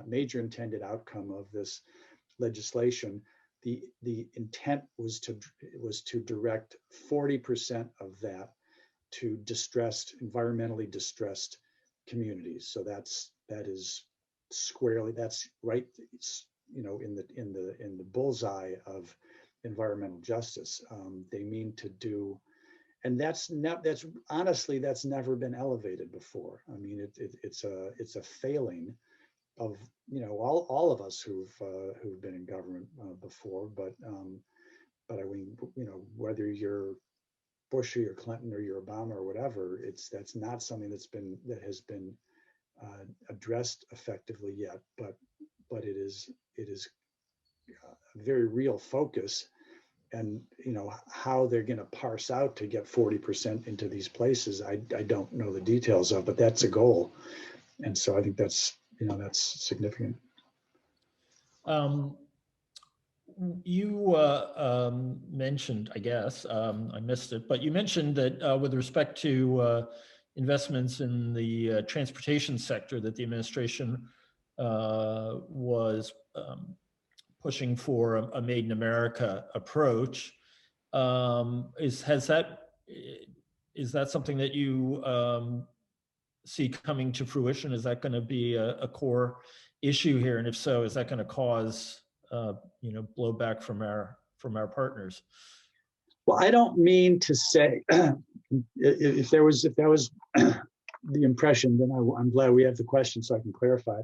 major intended outcome of this legislation, the intent was to direct 40% of that to environmentally distressed communities. So that is squarely, that's right, in the bullseye of environmental justice. They mean to do, and that's honestly, that's never been elevated before. I mean, it's a failing of all of us who've been in government before, but I mean, whether you're Bush or you're Clinton or you're Obama or whatever, that's not something that has been addressed effectively yet. But it is a very real focus, and how they're going to parse out to get 40% into these places, I don't know the details of, but that's a goal, and so I think that's significant. You mentioned, I guess, I missed it, but you mentioned that with respect to investments in the transportation sector, that the administration was pushing for a Made in America approach. Is that something that you see coming to fruition? Is that going to be a core issue here? And if so, is that going to cause blowback from our partners? Well, I don't mean to say if that was the impression, then I'm glad we have the question so I can clarify.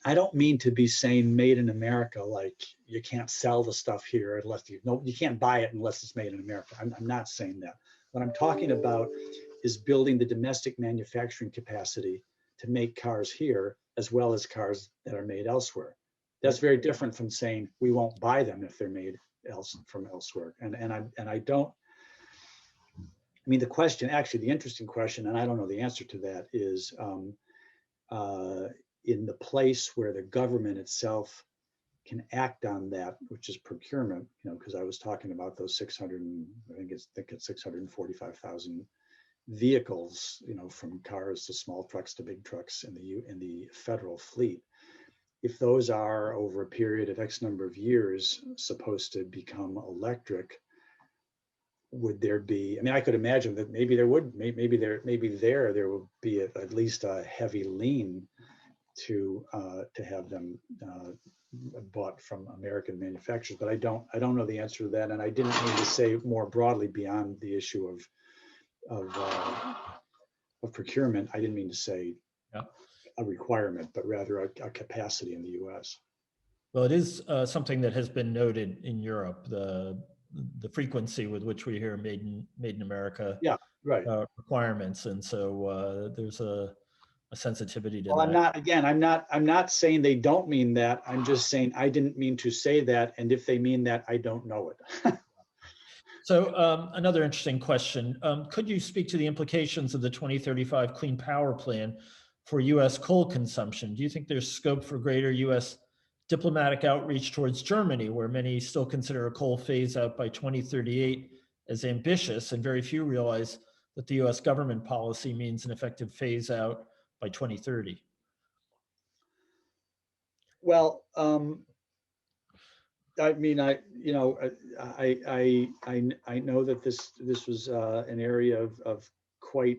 I don't mean to be saying Made in America, like you can't sell the stuff here unless you can't buy it unless it's made in America. I'm not saying that. What I'm talking about is building the domestic manufacturing capacity to make cars here as well as cars that are made elsewhere. That's very different from saying we won't buy them if they're made from elsewhere. And I don't. I mean, the interesting question, and I don't know the answer to that, is in the place where the government itself can act on that, which is procurement. Because I was talking about those 645,000 vehicles, from cars to small trucks to big trucks in the federal fleet. If those are over a period of X number of years supposed to become electric, would there be? I mean, I could imagine that maybe there would, there would be at least a heavy lean to have them bought from American manufacturers, but I don't know the answer to that, and I didn't mean to say more broadly beyond the issue of procurement. I didn't mean to say Yeah. a requirement, but rather a capacity in the U.S. Well, it is something that has been noted in Europe, the frequency with which we hear made in America Yeah, right. requirements. And so there's a sensitivity to Well, that. I'm not saying they don't mean that. I'm just saying I didn't mean to say that. And if they mean that, I don't know it. So another interesting question. Could you speak to the implications of the 2035 Clean Power Plan for US coal consumption? Do you think there's scope for greater US diplomatic outreach towards Germany, where many still consider a coal phase out by 2038 as ambitious, and very few realize that the US government policy means an effective phase out by 2030? Well, I mean, I know that this was an area of quite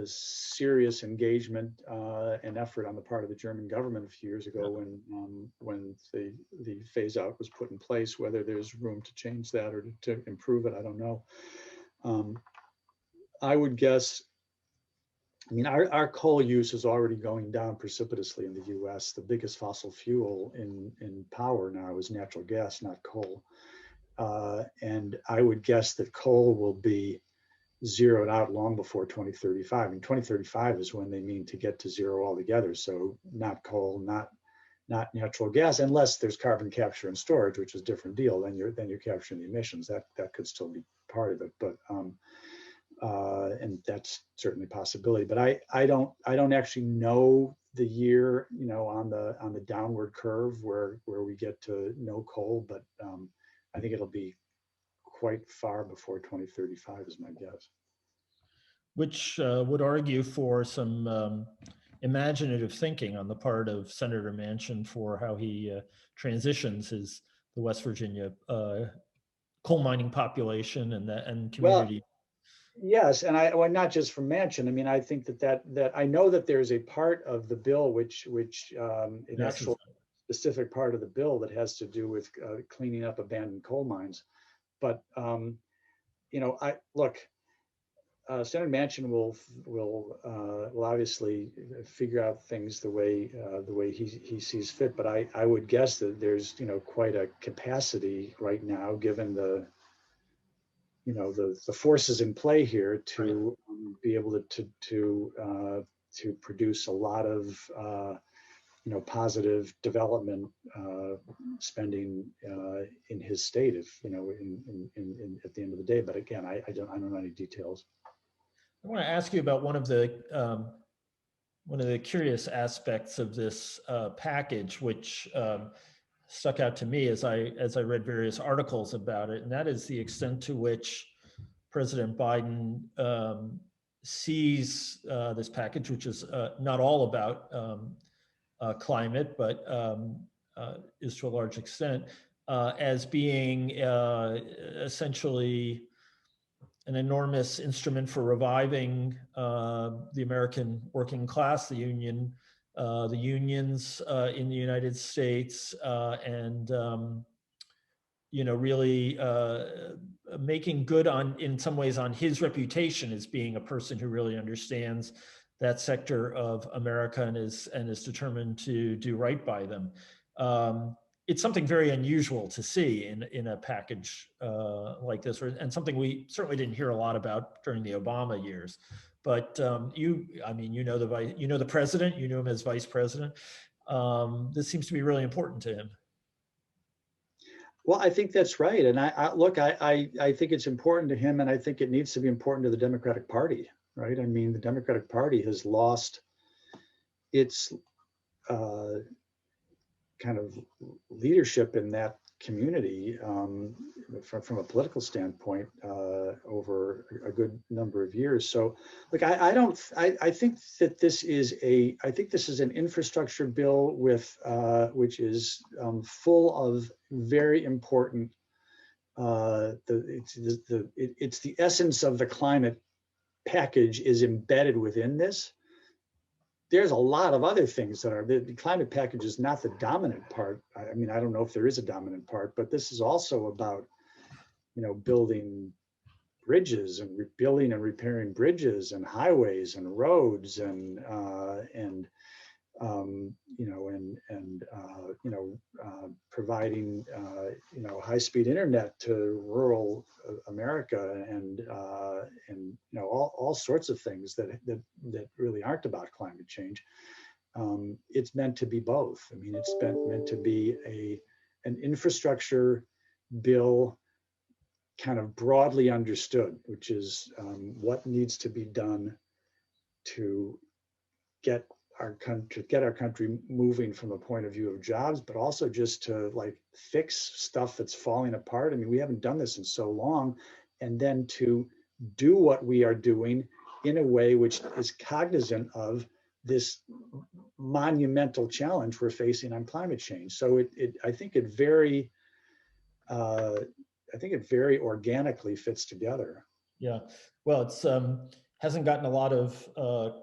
serious engagement and effort on the part of the German government a few years ago when the phase out was put in place. Whether there's room to change that or to improve it, I don't know. I would guess. I mean, our coal use is already going down precipitously in the U.S. The biggest fossil fuel in power now is natural gas, not coal. And I would guess that coal will be zeroed out long before 2035. And 2035 is when they mean to get to zero altogether. So not coal, not natural gas, unless there's carbon capture and storage, which is a different deal. Then you're capturing the emissions. That could still be part of it, but. And that's certainly a possibility, but I don't actually know the year, on the downward curve where we get to no coal, but I think it'll be quite far before 2035 is my guess. Which would argue for some imaginative thinking on the part of Senator Manchin for how he transitions the West Virginia coal mining population and community. Well, yes, and well, not just from Manchin. I mean, I think that I know that there's a part of the bill which an actual specific part of the bill that has to do with cleaning up abandoned coal mines. But I look. Senator Manchin will obviously figure out things the way he sees fit. But I would guess that there's quite a capacity right now, given the forces in play here to be able to produce a lot of positive development spending in his state, if at the end of the day. But again, I don't know any details. I want to ask you about one of the curious aspects of this package, which stuck out to me as I read various articles about it, and that is the extent to which President Biden sees this package, which is not all about climate, but is to a large extent as being essentially an enormous instrument for reviving the American working class, the unions in the United States, and really making good in some ways on his reputation as being a person who really understands that sector of America and is determined to do right by them. It's something very unusual to see in a package like this, and something we certainly didn't hear a lot about during the Obama years. But you know the president, you knew him as vice president. This seems to be really important to him. Well, I think that's right, and I think it's important to him, and I think it needs to be important to the Democratic Party, right? I mean, the Democratic Party has lost its kind of leadership in that community from a political standpoint over a good number of years. So, look, I think that this is an infrastructure bill with which is full of very important it's the essence of the climate package is embedded within this. There's a lot of other things that are, the climate package is not the dominant part. I mean, I don't know if there is a dominant part, but this is also about, building bridges and rebuilding and repairing bridges and highways and roads and providing high-speed internet to rural America and all sorts of things that really aren't about climate change. It's meant to be both. I mean, it's meant to be an infrastructure bill, kind of broadly understood, which is what needs to be done to get our country moving from a point of view of jobs, but also just to fix stuff that's falling apart. I mean, we haven't done this in so long, and then to do what we are doing in a way which is cognizant of this monumental challenge we're facing on climate change. So I think it very organically fits together. Yeah, well, it's hasn't gotten a lot of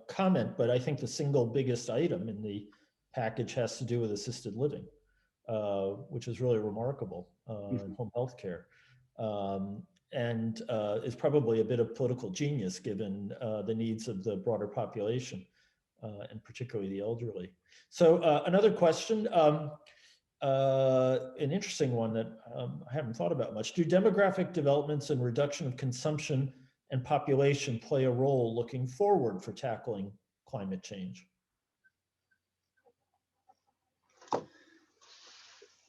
comment, but I think the single biggest item in the package has to do with assisted living, which is really remarkable in home health care. And is probably a bit of political genius given the needs of the broader population, and particularly the elderly. So another question, an interesting one that I haven't thought about much. Do demographic developments and reduction of consumption and population play a role looking forward for tackling climate change?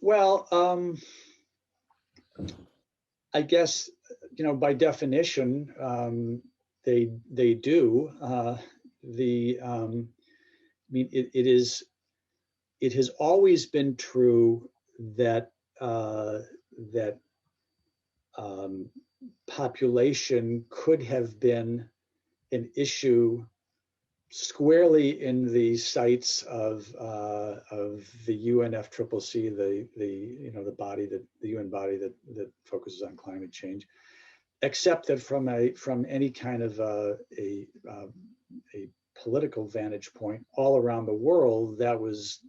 Well, I guess, by definition, they do. I mean, it has always been true that population could have been an issue squarely in the sights of the UNFCCC, the body the UN body that focuses on climate change, except that from any kind of a political vantage point all around the world, that was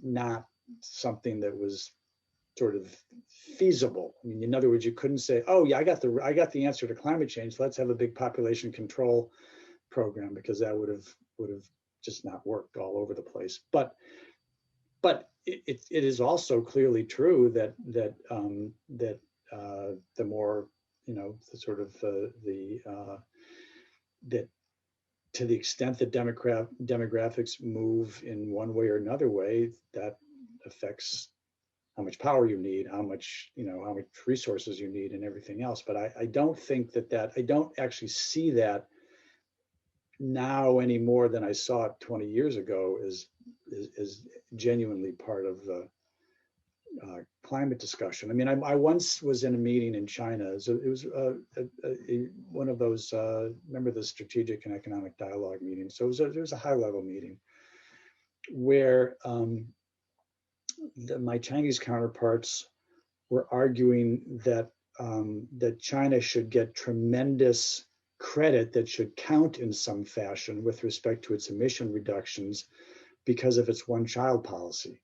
not something that was sort of feasible. I mean, in other words, you couldn't say, "Oh yeah, I got the answer to climate change. Let's have a big population control program," because that would have just not worked all over the place. But it is also clearly true that the more that to the extent that demographics move in one way or another way, that affects how much power you need, how much resources you need, and everything else. But I don't think I don't actually see that now any more than I saw it 20 years ago is genuinely part of the climate discussion. I mean, I once was in a meeting in China. So it was one of those, remember the strategic and economic dialogue meetings. So it was a high level meeting where my Chinese counterparts were arguing that that China should get tremendous credit that should count in some fashion with respect to its emission reductions because of its one-child policy.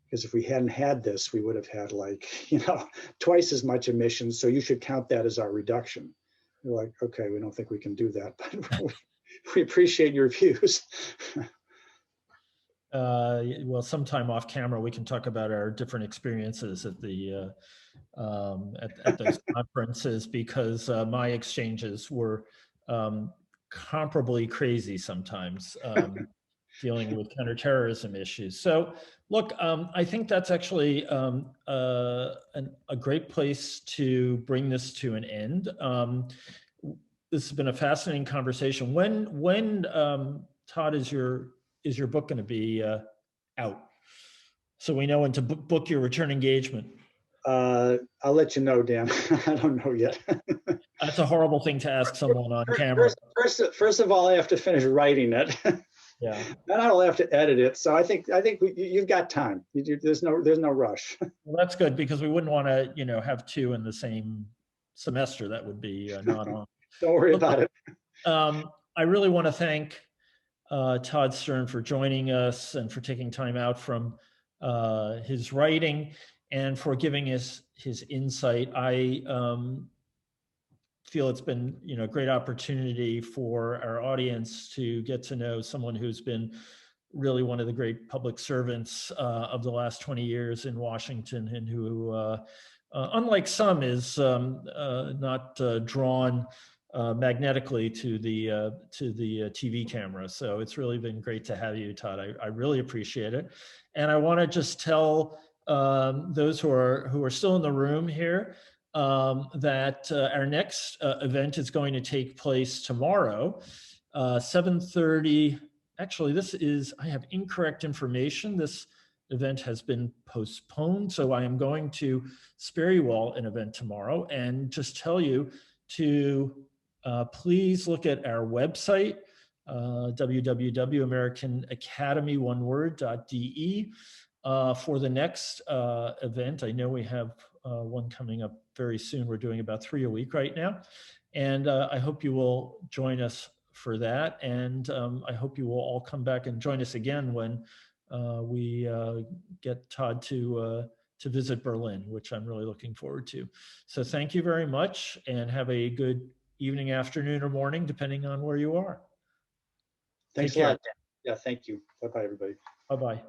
Because if we hadn't had this, we would have had twice as much emissions. So you should count that as our reduction. We're like, okay, we don't think we can do that, but we appreciate your views. Well, sometime off camera, we can talk about our different experiences at the at those conferences, because my exchanges were comparably crazy sometimes, dealing with counterterrorism issues. So, look, I think that's actually a great place to bring this to an end. This has been a fascinating conversation. When Todd, is your book going to be out, so we know when to book your return engagement? I'll let you know, Dan. I don't know yet. That's a horrible thing to ask someone on camera. First of all, I have to finish writing it. Yeah. Then I'll have to edit it. So I think you've got time. There's no rush. Well, that's good because we wouldn't want to, have two in the same semester. That would be not on. Don't worry But about look, it. I really want to thank Todd Stern for joining us and for taking time out from his writing and for giving us his insight. I feel it's been a great opportunity for our audience to get to know someone who's been really one of the great public servants of the last 20 years in Washington, and who, unlike some, is not drawn magnetically to the TV camera. So it's really been great to have you, Todd. I really appreciate it, and I want to just tell those who are still in the room here that our next event is going to take place tomorrow, 7:30. Actually, I have incorrect information. This event has been postponed. So I am going to spare you all an event tomorrow and just tell you to please look at our website, www.americanacademy.de, for the next event. I know we have one coming up very soon. We're doing about 3 a week right now. And I hope you will join us for that. And I hope you will all come back and join us again when we get Todd to visit Berlin, which I'm really looking forward to. So thank you very much and have a good evening, afternoon, or morning, depending on where you are. Take Thanks a care. lot, Dan. Yeah, thank you. Bye-bye, everybody. Bye-bye.